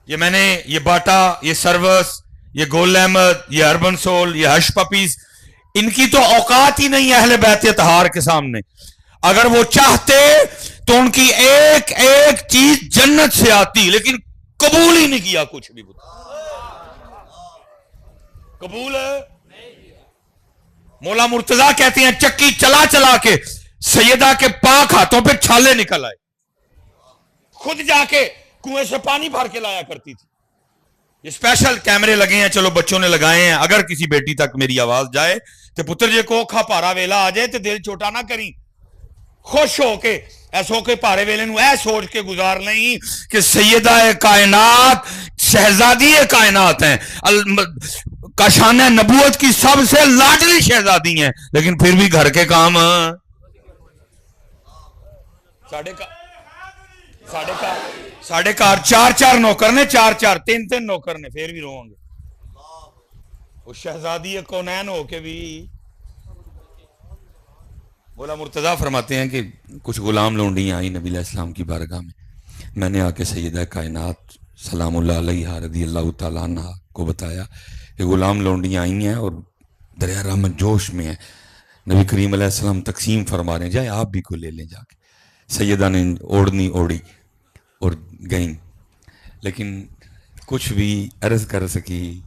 یہ میں نے یہ باٹا, یہ سروس, یہ گول احمد, یہ اربن سول, یہ ہش پپیز, ان کی تو اوقات ہی نہیں اہل بیت اطہار کے سامنے. اگر وہ چاہتے تو ان کی ایک ایک چیز جنت سے آتی, لیکن قبول ہی نہیں کیا کچھ بھی. قبول ہے. مولا مرتضیٰ کہتے ہیں چکی چلا چلا کے سیدہ کے پاک ہاتھوں پہ چھالے نکل آئے, خود جا کے کنویں سے پانی بھر کے لایا کرتی تھی. یہ اسپیشل کیمرے لگے ہیں, چلو بچوں نے لگائے ہیں, اگر کسی بیٹی تک میری آواز جائے تو پتر جے کو کھا پارا ویلا آ جائے تو دل چھوٹا نہ کریں, خوش ہو کے ایسو کے پارے ویلے نو اے سوچ کے گزار نہیں کہ سیدہ کائنات شہزادی کائنات ہیں, کاشان نبوت کی سب سے لاڈلی شہزادی ہیں, لیکن پھر بھی گھر کے کام ساڑھے کار 4 نوکر نے, 3 نوکر نے, پھر بھی روؤں گے. وہ شہزادی کونین ہو کے بھی. مولا مرتضیٰ فرماتے ہیں کہ کچھ غلام لونڈیاں آئی نبی علیہ السلام کی بارگاہ میں نے آ کے سیدہ کائنات سلام اللہ علیہ رضی اللہ تعالیٰ عنہ کو بتایا کہ غلام لونڈیاں آئی ہیں اور دریا رحمت جوش میں ہیں. نبی کریم علیہ السلام تقسیم فرما رہے ہیں, جائے آپ بھی کو لے لیں جا کے. سیدہ نے اوڑھنی اوڑھی اور گئیں, لیکن کچھ بھی عرض کر سکی.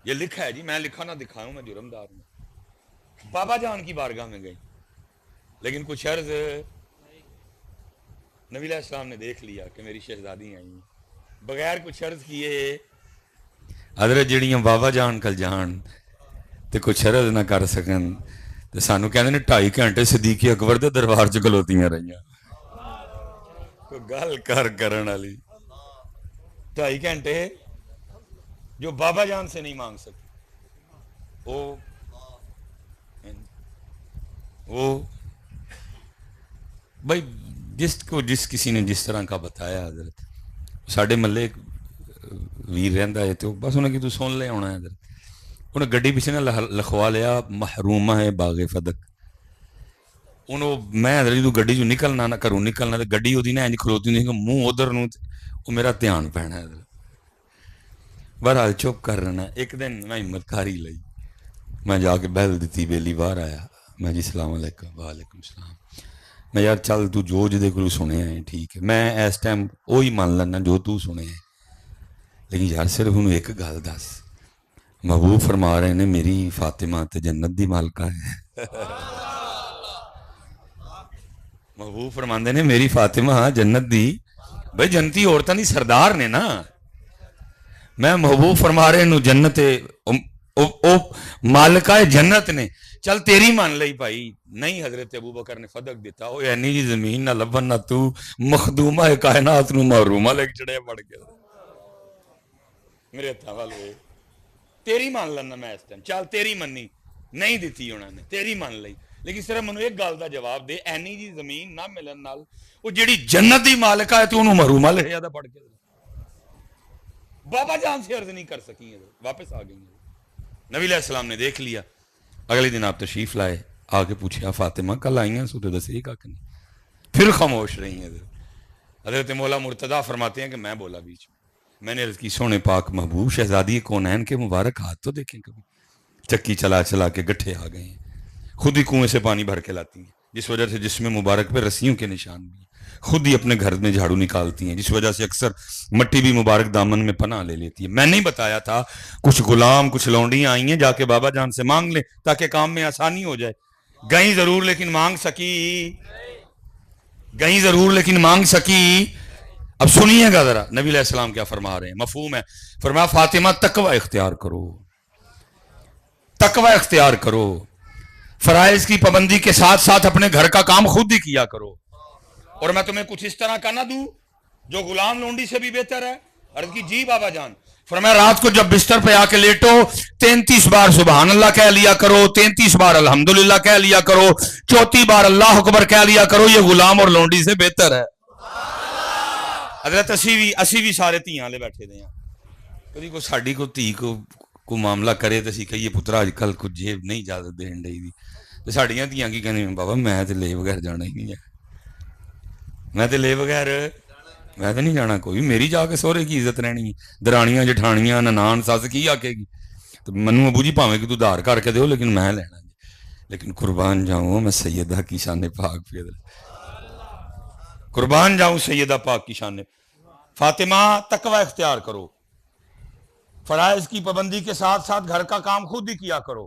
یہ لکھا ہے جی, میں لکھا نہ دکھاؤں, میں جرمدار ہوں. بابا جان کی بارگاہ میں گئی, لیکن کچھ عرض نبی علیہ السلام نے دیکھ لیا کہ میری شہزادی آئی ہیں, بغیر کچھ عرض کیے حضرت جڑیاں بابا جان کل جان تے کچھ عرض نہ کر سکن تے سانو کہندے نے 2.5 گھنٹے صدیق اکبر دے دربار چ کھلوتیاں رہیاں. کوئی گل کرن والی 2.5 گھنٹے جو بابا جان سے نہیں مانگ سکتے. وہ بھائی جس کسی نے جس طرح کا بتایا حضرت, ساڈے ملے ویر رہندا ہے تو بس انہیں کہ تو سن لے آنا ہے حضرت. انہیں گڈی پیچھے نہ لکھوا لیا محرومہ ہے باغ فدق. انہوں میں حضرت جدوں گڈی جو نکلنا نہ کروں نکلنا تو گڈی وہ انج کھلوتی نہیں کہ منہ ادھر نوں, وہ میرا دھیان پینا ہے حضرت. بہرحال چپ کر رہنا. ایک دن میں ہمت کاری لئی, میں جا کے بہل دیتی, بیلی باہر آیا, میں جی السلام علیکم. وعلیکم السلام. میں یار چل تو جو جدے کو سنے ہیں ٹھیک ہے، میں اس ٹائم وہی مان لینا جو تو سنے ہے، لیکن یار صرف انہوں ایک گل دس، محبوب فرما رہے ہیں میری فاطمہ تے جنت دی مالکہ ہے محبوب فرماندے نے میری فاطمہ جنت دی، بھائی جنتی عورتاں دی سردار نے نا، میں محبوب فرما رہے ہیں جنت او مالکہ جنت نے، چل تیری مان لئی بھائی، نہیں حضرت ابو بکر نے فدق دیتا ہو اینی جی زمین نہ لبن نہ تو مخدومہ کائنات نو محرومہ لے چڑھے پڑ کے میرے ہتھاں وال ہوئے تیری مان لینا، میں اس ٹائم چل تیری منی نہیں دیتی انہوں نے، تیری مان لئی، لیکن صرف منو ایک گل دا جواب دے، اینی جی زمین نہ ملن نال وہ جیڑی جنت دی مالکہ ہے تو انہوں محرومہ لے جاتا پڑھ کے بابا جان سے عرض نہیں کر سکی، واپس آ گئی ہیں۔ نبی علیہ السلام نے دیکھ لیا، اگلے دن آپ تشریف لائے، آگے پوچھا فاطمہ کل آئی ہیں سو تو دسے کا کہ نہیں، پھر خاموش رہی ہیں۔ حضرت مولا مرتضیٰ فرماتے ہیں کہ میں بولا بیچ میں نے عرض کی سونے پاک محبوب شہزادی کونین کے مبارک ہاتھ تو دیکھیں کبھی، چکی چلا چلا کے گٹھے آ گئے ہیں، خود ہی کنویں سے پانی بھر کے لاتی ہیں، جس وجہ سے جسم مبارک پہ رسیوں کے نشان بھی ہیں، خود ہی اپنے گھر میں جھاڑو نکالتی ہیں، جس وجہ سے اکثر مٹی بھی مبارک دامن میں پناہ لے لیتی ہے۔ میں نہیں بتایا تھا کچھ غلام کچھ لونڈیاں آئی ہیں جا کے بابا جان سے مانگ لیں تاکہ کام میں آسانی ہو جائے، گئیں ضرور لیکن مانگ سکی، گئیں ضرور لیکن مانگ سکی۔ اب سنیے گا ذرا نبی علیہ السلام کیا فرما رہے ہیں، مفہوم ہے، فرمایا فاطمہ تقوی اختیار کرو، تقوی اختیار کرو، فرائض کی پابندی کے ساتھ ساتھ اپنے گھر کا کام خود ہی کیا کرو، اور میں تمہیں کچھ اس طرح کا نہ دوں جو غلام لونڈی سے بھی بہتر ہے؟ عرض کی جی بابا جان۔ فرمایا رات کو جب بستر پہ آ کے لیٹو 33 بار سبحان اللہ کہہ لیا کرو، 33 بار الحمدللہ کہہ لیا کرو، 34 بار اللہ اکبر کہہ لیا کرو، یہ غلام اور لونڈی سے بہتر ہے۔ حضرت اسی بھی سارے تیاں لے بیٹھے دے ہیں، کبھی کو ساڑی کو تی کو معاملہ کرے تو اسی کہیے پترا آج کل کچھ جیب نہیں اجازت دین ڈئی دی، تو ساڑیاں تیاں کی کہنے بابا میں تو لے بغیر جانا ہی نہیں ہے، میں تو لے بغیر میں تو نہیں جانا کوئی، میری جا کے سورے کی عزت رہنی ہے، درانیاں جٹھانیاں ننان ساس کی آکے گی، تو منو ابو جی پاویں کہ تو دھار کر کے دیو لیکن میں لینا جی، لیکن قربان جاؤں میں سیدہ کی شان پاک پہ، قربان جاؤں سیدہ پاک کی شان۔ فاطمہ تقوی اختیار کرو، فرائض کی پابندی کے ساتھ ساتھ گھر کا کام خود ہی کیا کرو،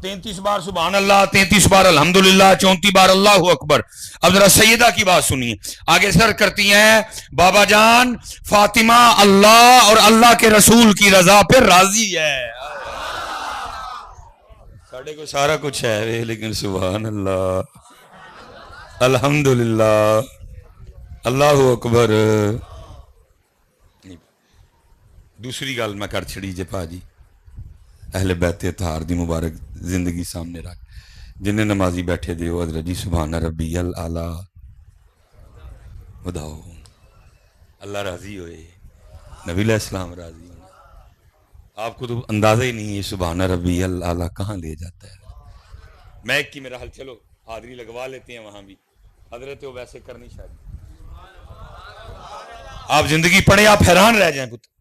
33 بار سبحان اللہ، 33 بار الحمدللہ، 34 بار اللہ اکبر۔ اب ذرا سیدہ کی بات سنیے، آگے سر کرتی ہیں بابا جان فاطمہ اللہ اور اللہ کے رسول کی رضا پہ راضی ہے۔ ساڑھے کو سارا کچھ ہے لیکن سبحان اللہ الحمدللہ اللہ اکبر۔ دوسری گل میں کر چھڑی جے پا جی، اہل بیت اطہار دی مبارک زندگی سامنے رکھ، جنہیں نمازی بیٹھے دیو حضرت جی سبحان ربی الاعلیٰ بداؤ، اللہ راضی ہوئے، نبی علیہ السلام راضی ہوئے، آپ کو تو اندازہ ہی نہیں ہے سبحان ربی الاعلیٰ کہاں لے جاتا ہے۔ میں ایک کی میرا حل چلو حاضری لگوا لیتے ہیں وہاں بھی، حضرت وہ ویسے کرنی شاید آپ زندگی پڑھیں آپ حیران رہ جائیں پتر۔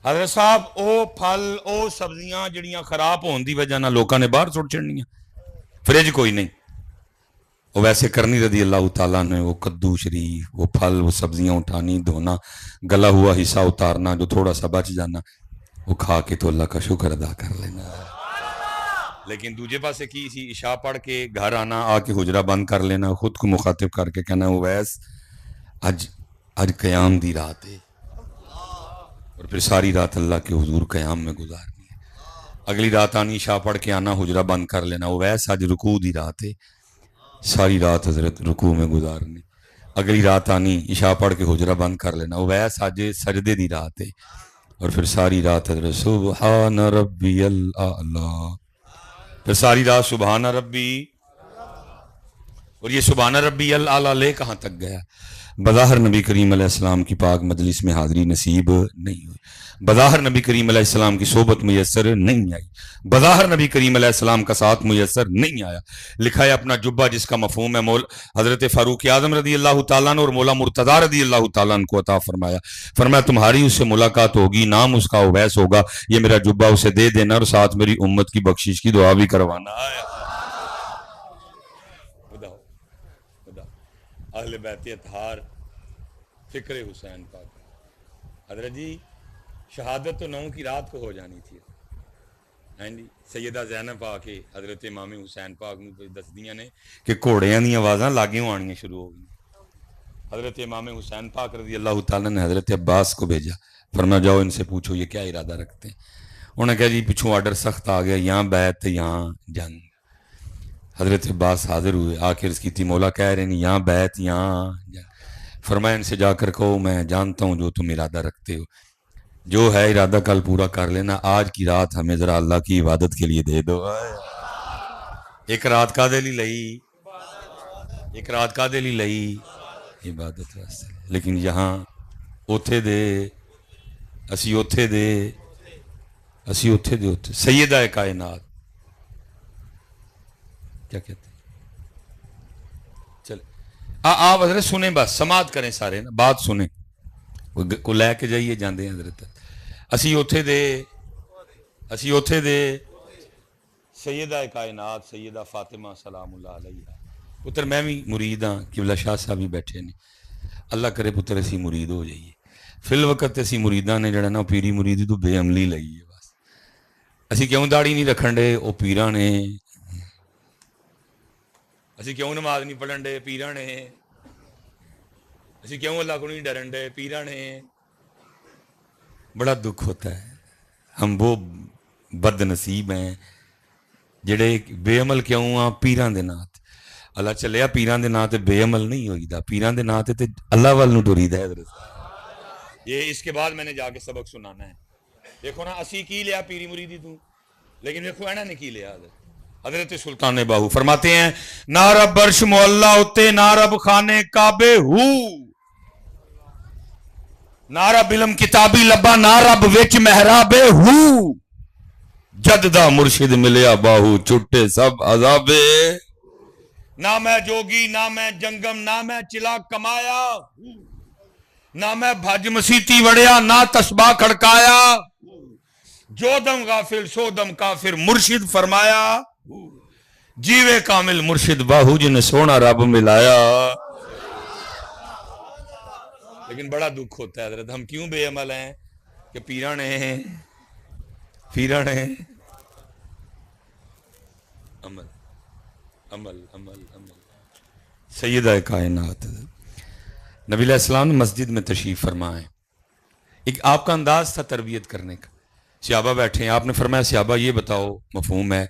حضرت صاحب او پھل او سبزیاں جڑیاں خراب ہون دی وجہ نہ لوکاں نے باہر سٹ چڑنیاں، فریج کوئی نہیں، وہ ویسے کرنی رضی اللہ تعالیٰ نے، وہ کدو شریف وہ پھل وہ سبزیاں اٹھانی دھونا، گلا ہوا حصہ اتارنا، جو تھوڑا سا بچ جانا وہ کھا کے تو اللہ کا شکر ادا کر لینا۔ لیکن دوجے پاسے کی سی عشاء پڑھ کے گھر آنا، آ کے حجرہ بند کر لینا، خود کو مخاطب کر کے کہنا اویس آج قیام دی رات ہے، اور پھر ساری رات اللہ کے حضور قیام میں گزارنی ہے۔ اگلی رات آنی عشاء پڑھ کے آنا حجرہ بند کر لینا، اویس آج رکوع دی رات ہے، ساری رات حضرت رکوع میں گزارنی۔ اگلی رات آنی عشاء پڑھ کے حجرہ بند کر لینا، اویس آج سجدے دی رات ہے، اور پھر ساری رات حضرت سبحان ربی الاعلیٰ، پھر ساری رات سبحان ربی۔ اور یہ سبحان ربی الاعلیٰ لے کہاں تک گیا؟ بظاہر نبی کریم علیہ السلام کی پاک مجلس میں حاضری نصیب نہیں ہوئی، بظاہر نبی کریم علیہ السلام کی صحبت میسر نہیں آئی، بظاہر نبی کریم علیہ السلام کا ساتھ میسر نہیں آیا۔ لکھا ہے اپنا جبہ جس کا مفہوم ہے حضرت فاروق اعظم رضی اللہ تعالیٰ عنہ اور مولا مرتضیٰ رضی اللہ تعالیٰ عنہ کو عطا فرمایا، فرمایا تمہاری اس سے ملاقات ہوگی، نام اس کا اویس ہوگا، یہ میرا جبہ اسے دے دینا اور ساتھ میری امت کی بخشش کی دعا بھی کروانا۔ اہل بیت اطہار فکر حسین پاک. حضرت جی شہادت تو 9 کی رات کو ہو جانی تھی. ہاں جی سیدہ زینب آ کے حضرت امام حسین پاک نو دس دیاں نے کہ گھوڑیاں دی آوازاں لاگے آنیاں شروع ہو گئی. حضرت امام حسین پاک رضی اللہ تعالیٰ نے حضرت عباس کو بھیجا، فرمایا جاؤ ان سے پوچھو یہ کیا ارادہ رکھتے ہیں. انہوں نے کہا جی پچھوں آرڈر سخت آ گیا، یہاں بیعت یہاں جنگ. حضرت عباس حاضر ہوئے، آخر اس کی تھی مولا کہہ رہے ہیں یہاں بیعت یہاں جنگ. فرمایا ان سے جا کر کہو میں جانتا ہوں جو تم ارادہ رکھتے ہو، جو ہے ارادہ کل پورا کر لینا، آج کی رات ہمیں ذرا اللہ کی عبادت کے لیے دے دو. ایک رات کا دلی لئی، ایک رات کا دلی لئی عبادت واسطے. لیکن یہاں اوتھے دے اسی اوتھے دے اسی اوتھے دے اوتھے سیدہ کائنات کیا کہتے ہیں. چل آپ حضرت سنیں، بس سماعت کریں سارے نا، بات سنیں، کو لے کے جائیے جاندے ہیں حضرت. اسی اوتھے دے سیدہ کائنات سیدہ فاطمہ سلام اللہ علیہ. پتر میں بھی مرید ہاں، قبلہ شاہ صاحب بھی بیٹھے نے، اللہ کرے پتر اسی مرید ہو جائیے. فی الوقت اسی مریداں نے جڑا نا پیری مریدی تو بے عملی لئی ہے. بس اسی کیوں داڑھی نہیں رکھن دے، وہ پیراں نے. اسی کیوں نماز نہیں پڑھن دے، پیراں نے. اسی کیوں اللہ کو نہیں ڈرن دے، پیراں نے. بڑا دکھ ہوتا ہے، ہم وہ بد نصیب ہیں جڑے بے عمل کیوں آ پیراں دے نام تے. اللہ چلیا پیراں دے نام تے بے عمل نہیں ہوئی دا، پیراں دے نام تے اللہ وال نو ٹری دا. حضرت یہ اس کے بعد میں نے جا کے سبق سنانا ہے. دیکھو نا اسی کی لیا پیری مریدی تو، لیکن دیکھو اینا نے کی لیا. حضرت سلطان باہو فرماتے ہیں نہ رب برش معلّہ اتے نہ رب خانے کعبے ہو، نہ رب علم کتابی لبا نہ رب وچ محرابے ہو، جد دا مرشد ملیا باہو چھٹے سب عذابے. نہ میں جوگی نہ میں جنگم نہ میں چلا کمایا، نہ میں بھج مسیتی وڑیا نہ تسباہ کھڑکایا، جو دم غافل سو دم کافر مرشد فرمایا، جیوے کامل مرشد باہو جن سونا رب ملایا. لیکن بڑا دکھ ہوتا ہے حضرت، ہم کیوں بے عمل ہیں کہ پیراں نے عمل عمل عمل عمل. سیدہ کائنات نبی علیہ السلام نے مسجد میں تشریف فرمائے، ایک آپ کا انداز تھا تربیت کرنے کا. صحابہ بیٹھے ہیں، آپ نے فرمایا صحابہ یہ بتاؤ مفہوم ہے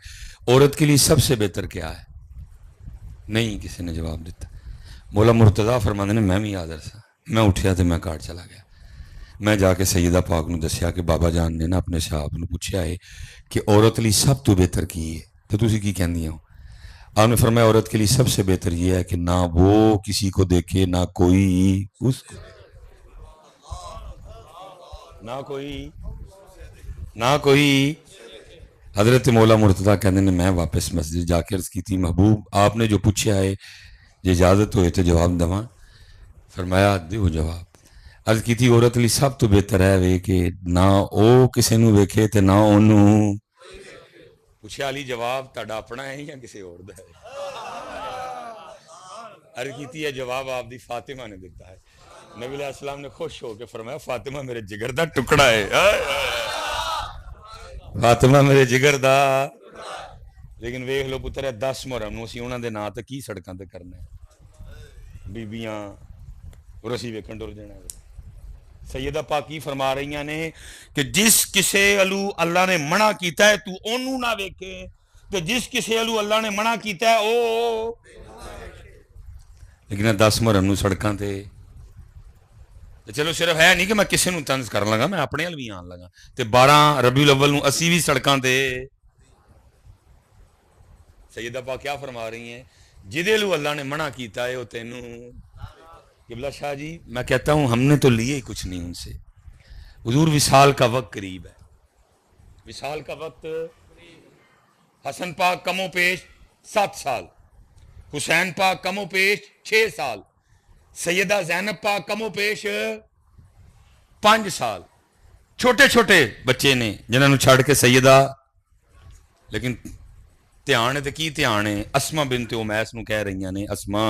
عورت کے لیے سب سے بہتر کیا ہے؟ نہیں کسی نے جواب دیتا. مولا مرتضیٰ فرماندے نے میں بھی حاضر سا، میں اٹھیا تو میں کار چلا گیا. میں جا کے سیدہ پاک نو دسیا کہ بابا جان نے نا اپنے صحاب نو پوچھا ہے کہ عورت لیے سب تو بہتر کی ہے تو تسی کی کہندی ہو؟ آپ نے فرمایا عورت کے لیے سب سے بہتر یہ ہے کہ نہ وہ کسی کو دیکھے نہ کوئی اس کو، نہ کوئی. حضرت مولا مرتضیٰ کہنے نے میں واپس مسجد جا کے عرض کی تھی محبوب آپ نے جو پوچھا ہے جی اجازت ہوئے تو جواب دواں؟ فرمایا دیو جواب. عرض کی تھی عورت لی سب تو بہتر ہے وے کہ نہ او کسے نو ویکھے تے نہ اونوں پوچھے. علی جواب تہاڈا اپنا ہے یا کسی اور دا ہے؟ عرض کی تھی یہ جواب آپ دی فاطمہ نے دیتا ہے. نبی علیہ السلام نے خوش ہو کے فرمایا فاطمہ میرے جگر دا ٹکڑا ہے، فاطمہ میرے جگر دا. لیکن ویکھ لو پتر 10 محرم نو اسی انہاں دے نام تے کی سڑکاں تے کرنا ہے، بیبیاں اور اسی ویکھن ٹر جانا ہے. سیدہ پاکی فرما رہی نے کہ جس کسے الو اللہ نے منع کیتا ہے تو اونوں نہ ویکھے، تو جس کسے الو اللہ نے منع کیتا ہے او. لیکن 10 محرم نو سڑکاں تے چلو صرف ہے نہیں کہ میں کسے نو طنز کرن لگا، میں اپنے ال بھی آن لگا. تے 12 ربیع الاول نو اسی بھی سڑکاں تے. سیدہ پاک کیا فرما رہی ہیں جدے لو اللہ نے منع کیتا ہے او تینوں. قبلہ شاہ جی میں کہتا ہوں ہم نے تو لیے ہی کچھ نہیں ان سے. حضور وصال کا وقت قریب ہے، وصال کا وقت. حسن پاک کم و پیش 7 سال، حسین پاک کم و پیش 6 سال، سیدہ زینب پاک کم و پیش 5 سال. چھوٹے چھوٹے بچے نے جنہوں چھڑ کے سیدہ. لیکن دھیان ہے تو کی دھیان ہے. اسما بنت امیس نو کہہ رہی نے اسما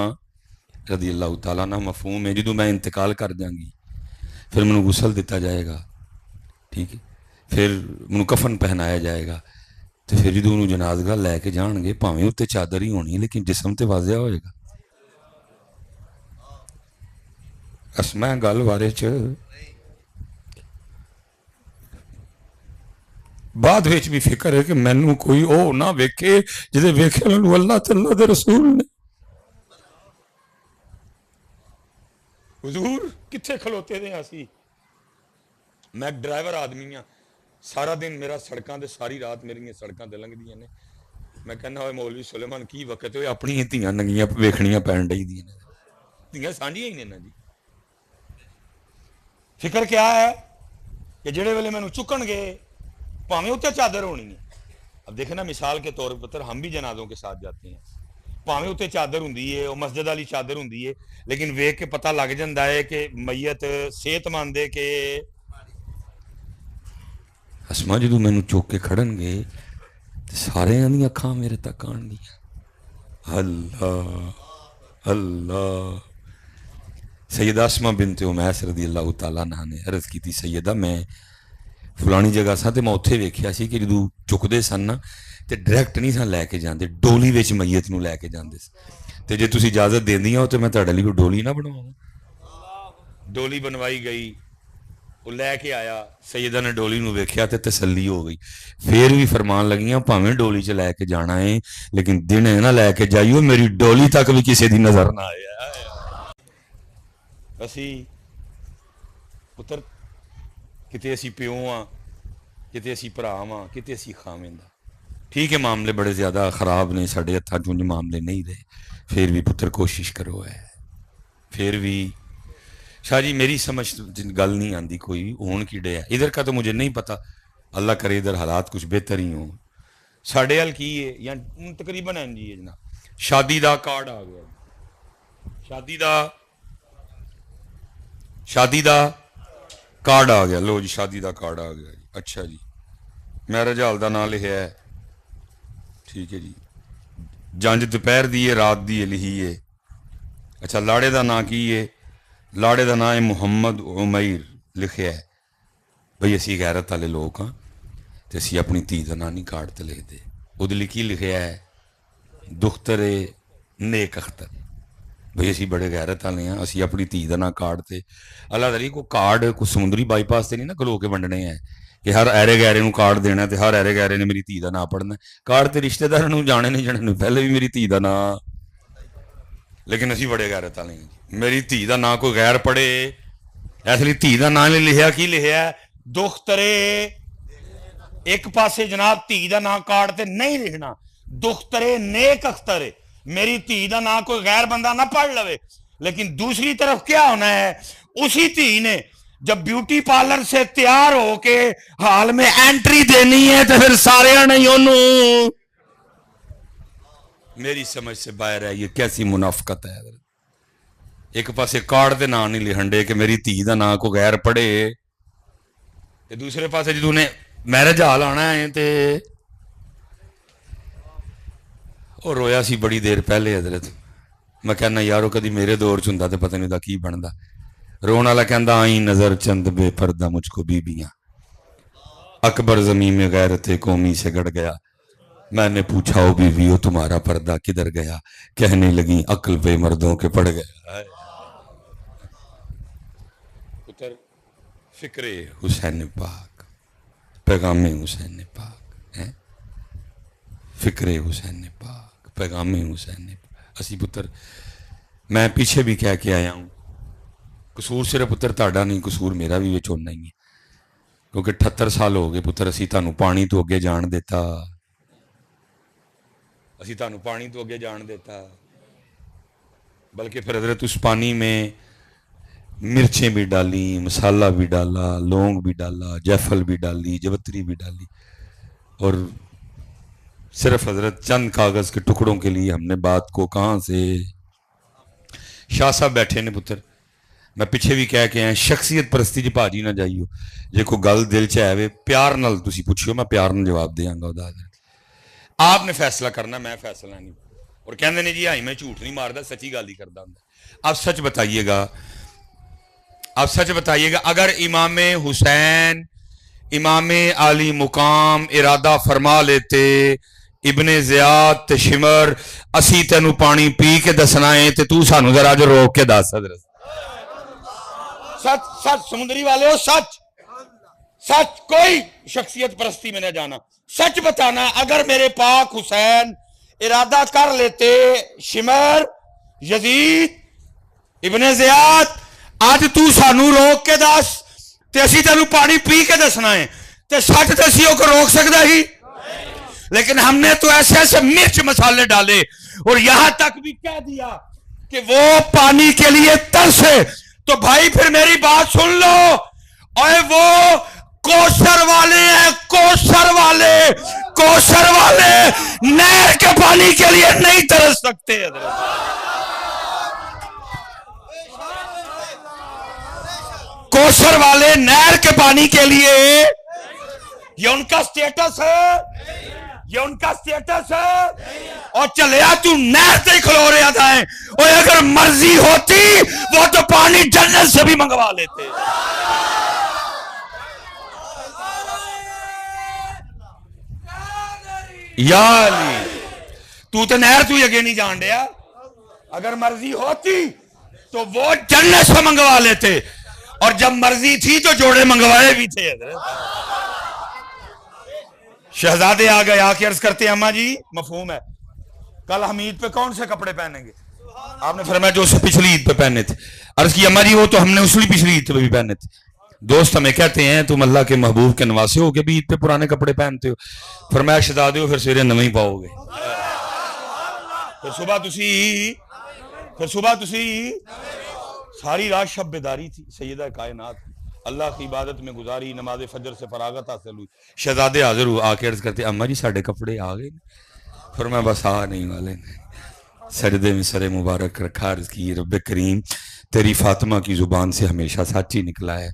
رضی اللہ تعالیٰ عنہ مفہوم ہے جدوں میں انتقال کر جاਂਗੀ پھر مینوں غسل دتا جائے گا، ٹھیک ہے، پھر مینوں کفن پہنایا جائے گا، تو پھر جدوں انہوں جنازگاہ لے کے جان گے بھاویں اتنے چادر ہی ہونی لیکن جسم تے واضح ہوئے گا. بس میں گل بارے بعد بھی فکر ہے کہ مینوں کوئی او نہ ویکھے جدے ویکھے مینوں اللہ تے اللہ دے رسول نے. حضور کتنے کھلوتے دے اسی؟ میں ایک ڈرائیور آدمی ہاں، سارا دن میرا سڑکاں دے ساری رات میری سڑکاں تے لنگدیاں نے. میں کہنا ہوئے مولوی سلیمان کی وقت ہوئے اپنی دھیاں ننگیاں ویکھنیاں پین ڈئی دیاں نے، دھیاں سانجیاں ہی نے نا جی. فکر کیا ہے کہ جڑے ویلے مینوں چکن گے پاویں اتنے چادر ہونی ہے. اب دیکھیں نا مثال کے طور پر ہم بھی جنازوں کے ساتھ جاتے ہیں، پاویں اتنے چادر ہوں وہ مسجد والی چادر ہوں لیکن ویکھ کے پتہ لگ جاتا ہے کہ میت صحت مند ہے کہ اسما جدوں مینوں چوک کے کھڑن گے سارے دی اکھاں میرے تک آن گیا. اللہ اللہ. سیدہ اسما بنت امیس رضی اللہ تعالیٰ عنہ نے عرض کی تھی سیدہ میں فلانی جگہ سا تے میں اتھے ویکھیا سی کہ جدوں چکدے سن نا تے ڈائریکٹ نہیں سن لے کے جاندے، ڈولی وچ میت نوں لے کے جاندے تے جے تسی اجازت دیندیاں ہو تے میں تہاڈے لئی کوئی ڈولی نہ بنواواں. ڈولی بنوائی گئی، وہ لے کے آیا، سیدہ نے ڈولی نو ویکھیا تے تسلی ہو گئی. پھر بھی فرمان لگیاں پاویں ڈولی چ لے کے جانا ہے لیکن دن ہے نہ لے کے جائیو میری ڈولی تک بھی کسی دی نظر نہ آئے. اسی پتر کتے اسی پیو ہاں، کتے اسی بھرا ہاں، کتے اسی خاوند ہاں. ٹھیک ہے معاملے بڑے زیادہ خراب نے ساڈے ہتھاں چوں معاملے نہیں رہے، پھر بھی پتر کوشش کرو ہے. پھر بھی شاہ جی میری سمجھ گل نہیں آندی کوئی ہون کی ڈے ہے ادھر کا تو مجھے نہیں پتا، اللہ کرے ادھر حالات کچھ بہتر ہی ہوں. ساڈے حال کی ہے یا تقریباً این جی ہے جناب شادی دا کارڈ آ گیا، شادی دا کارڈ آ گیا. لو جی شادی دا کارڈ آ گیا جی. اچھا جی میرج ہال دا نام لکھیا ہے، ٹھیک ہے جی. جنج دوپہر دی ہے رات دی لکھی ہے. اچھا لاڑے دا نام کی ہے؟ لاڑے دا نام ہے محمد عمیر لکھیا ہے. بھئی اسی غیرت والے لوگ ہاں تے اسی اپنی دھی دا نام نہیں کارڈ تے لکھ دے. ادھ لکھی لکھیا ہے دختر نیک اختر. بھئی اسی بڑے غیرت والے ہیں، اسی اپنی دھی دا نام کارڈ تے اللہ تعالی کو کارڈ کو سمندری بائی پاس تے نہیں نا کھلو کے ونڈنے ہیں کہ ہر ایرے گیرے نو کارڈ دینا تے ہر ایرے گیرے نے میری دھی دا نام پڑھنا. کارڈ تے رشتہ دار نو جانے نہیں جانے پہلے بھی میری دھی دا نام، لیکن اسی بڑے غیرت والے ہیں. میری دھی دا نام کوئی غیر پڑھے اس لیے دھی دا نام لکھیا کی لکھیا ہے دخترے. ایک پاسے جناب دھی دا نام کارڈ تے نہیں لکھنا، دخترے نیک اختر. میری دھی دا نام کوئی غیر بندہ نہ پڑھ لوے. لیکن دوسری طرف کیا ہونا ہے، اسی دھی نے جب بیوٹی پارلر سے تیار ہو کے حال میں انٹری دینی ہے تو پھر سارے نہیں انہوں. میری سمجھ سے باہر ہے یہ کیسی منافقت ہے. ایک پاسے کارڈ دے نام نہیں لکھن دے کہ میری دھی دا نام کو غیر پڑھے، تے دوسرے پاسے جدوں نے میرج ہال آنا ہے تے اور رویا سی بڑی دیر پہلے حضرت. میں کہنا یارو کدی میرے دور چ ہوندا تے پتہ نہیں دا کی بندا. رون والا کہندا آئیں نظر چند بے پردہ مجھ کو بیبیاں، اکبر زمین میں غیرت قومی سے گڑ گیا. میں نے پوچھا او بیویو تمہارا پردہ کدھر گیا، کہنے لگیں عقل پہ مردوں کے پڑ گیا. پتر فکر حسین پاک، پیغام حسین پاک، فکر حسین پاک، پیغام حسین پاک. اسی پتر میں پیچھے بھی کہہ کے آیا ہوں قصور صرف پتر تاڑا نہیں، قصور میرا بھی وچ ہونا ہی ہے. کیونکہ 78 سال ہو گئے پتر اسی تانوں پانی تو اگے جان دیتا، اسی تانوں پانی تو اگے جان دیتا، بلکہ پھر حضرت اس پانی میں مرچیں بھی ڈالی، مسالہ بھی ڈالا، لونگ بھی ڈالا، جیفل بھی ڈالی، جوتری بھی ڈالی، اور صرف حضرت چند کاغذ کے ٹکڑوں کے لیے ہم نے بات کو کہاں سے. شاہ صاحب بیٹھے نے پتر، میں پیچھے بھی کہہ کے آیا شخصیت پرستی جی بھاجی نہ جائیو، جے کوئی گل دل چ ہے پیار نال تسی پوچھیو میں پیار نال جواب دیاں گا. آپ نے فیصلہ کرنا، میں فیصلہ نہیں. اور کہندے نے جی ہائی میں جھوٹ نہیں ماردا سچی گل ہی کردا ہوندا. اب سچ بتائیے گا اگر امام حسین امام عالی مقام ارادہ فرما لیتے ابن زیاد تے شمر اسی تینوں پانی پی کے دسنا ہے تے تو سانو ذرا جو روک کے دس حضرت. سچ سچ سمندری والے ہو, سچ کوئی شخصیت پرستی میں نہ جانا, سچ بتانا. اگر میرے پاک حسین ارادہ کر لیتے شمر یزید ابن زیاد آج تو سانو روک کے دس تے اسی تینوں پانی پی کے دسنا ہے تے سچ تے اسی کو روک سکتا ہی. لیکن ہم نے تو ایسے ایسے مرچ مسالے ڈالے اور یہاں تک بھی کہہ دیا کہ وہ پانی کے لیے ترسے. تو بھائی پھر میری بات سن لو, اور وہ کوثر والے ہیں, کوثر والے نہر کے پانی کے لیے نہیں ترس سکتے. کوثر والے نہر کے پانی کے لیے یہ ان کا سٹیٹس ہے, اور چلیا تو نہر سے ہی کھلو رہا تھا. اور اگر مرضی ہوتی وہ تو پانی جنت سے بھی منگوا لیتے. یا علی تو نہر تو یہ نہیں جان رہا, اگر مرضی ہوتی تو وہ جنت سے منگوا لیتے, اور جب مرضی تھی تو جوڑے منگوائے بھی تھے. شہزادے آ گئے, آ کے عرض کرتے ہیں اماں جی مفہوم ہے کل ہم عید پہ کون سے کپڑے پہنیں گے؟ آپ نے فرمایا جو اسے پچھلی عید پہ پہنے تھے. عرض کی اماں جی وہ تو ہم نے اسلی پچھلی عید پہ بھی پہنے تھے. دوست ہمیں کہتے ہیں تم اللہ کے محبوب کے نواسے ہو کہ بھی عید پہ پرانے کپڑے پہنتے ہو. فرمایا شہزادے ہو پھر سویرے نویں ہی پاؤ گے, پھر صبح تسی ساری رات شب بیداری تھی. سیدہ کائنات اللہ کی عبادت میں گزاری, نماز فجر سے فراغت حاصل ہوئی. شہزادے حاضر ہو, آ کے عرض کرتے اماں جی ساڑھے کپڑے آ گئے. فرمایا بس آ نہیں والے نے. سجدے میں سر مبارک رکھا, عرض کی رب کریم تیری فاطمہ کی زبان سے ہمیشہ سچ ہی نکلا ہے.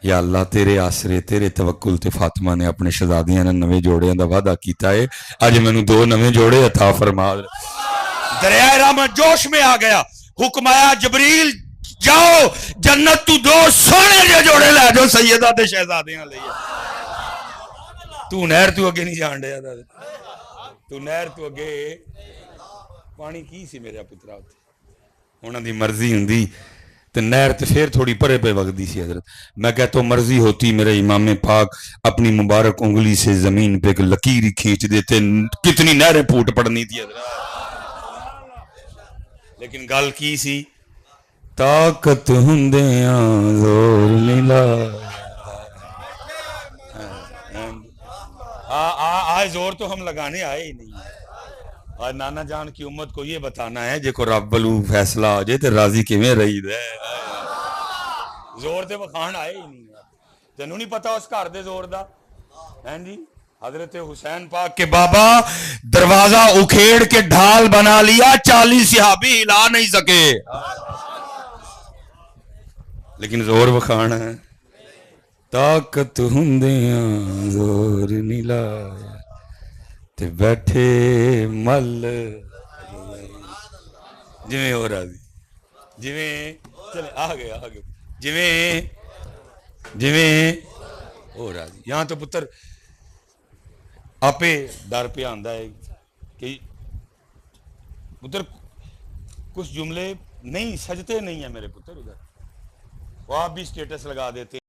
یا اللہ تیرے آسرے تیرے توکل تے فاطمہ نے اپنے شہزادیاں نے نویں جوڑے دا وعدہ کیتا ہے, اج مینوں 2 نویں جوڑے عطا فرما. دریائے رحمت جوش میں آ گیا, حکم آیا جبریل جاؤ جنت تو 2 سونے جے جوڑے لے جو سیدہ تے شہزادیاں لئی. تو نہر تو اگے نہیں جان رہا, تو نہر تو اگے پانی کی سی میرا پترا, انہاں دی مرضی ہوندی تو نہر تو پھر تھوڑی پرے پہ وگدی سی حضرت. میں کہتا ہوں مرضی ہوتی میرے امام پاک اپنی مبارک انگلی سے زمین پہ ایک لکیر کھینچ دیتے, کتنی نہریں پھوٹ پڑنی تھی حضرت. لیکن گل کی سی طاقت ہندیاں زور نہیں لایا. آئے زور تو ہم لگانے آئے ہی نہیں. آج نانا جان کی امت کو یہ بتانا ہے جے کو رب بلو فیصلہ آ جائے تو راضی کیویں رہی دے. زور تے بخان آئے ہی نہیں. تینوں نہیں پتا اس گھر دے زور دا ہیں جی. حضرت حسین پاک کے بابا دروازہ اکھیڑ کے ڈھال بنا لیا, 40 صحابی ہلا نہیں سکے, لیکن زور بخان ہے. طاقت ہندیاں زور نہیں لایا تے بیٹھے مل جویں ہو راضی, جویں چلے آ گئے جویں ہو راضی. یہاں تو پتر آپے ڈر پہ آندا ہے کہ پتر کچھ جملے نہیں سجتے نہیں ہیں میرے پتر ادھر, وہ آپ بھی سٹیٹس لگا دیتے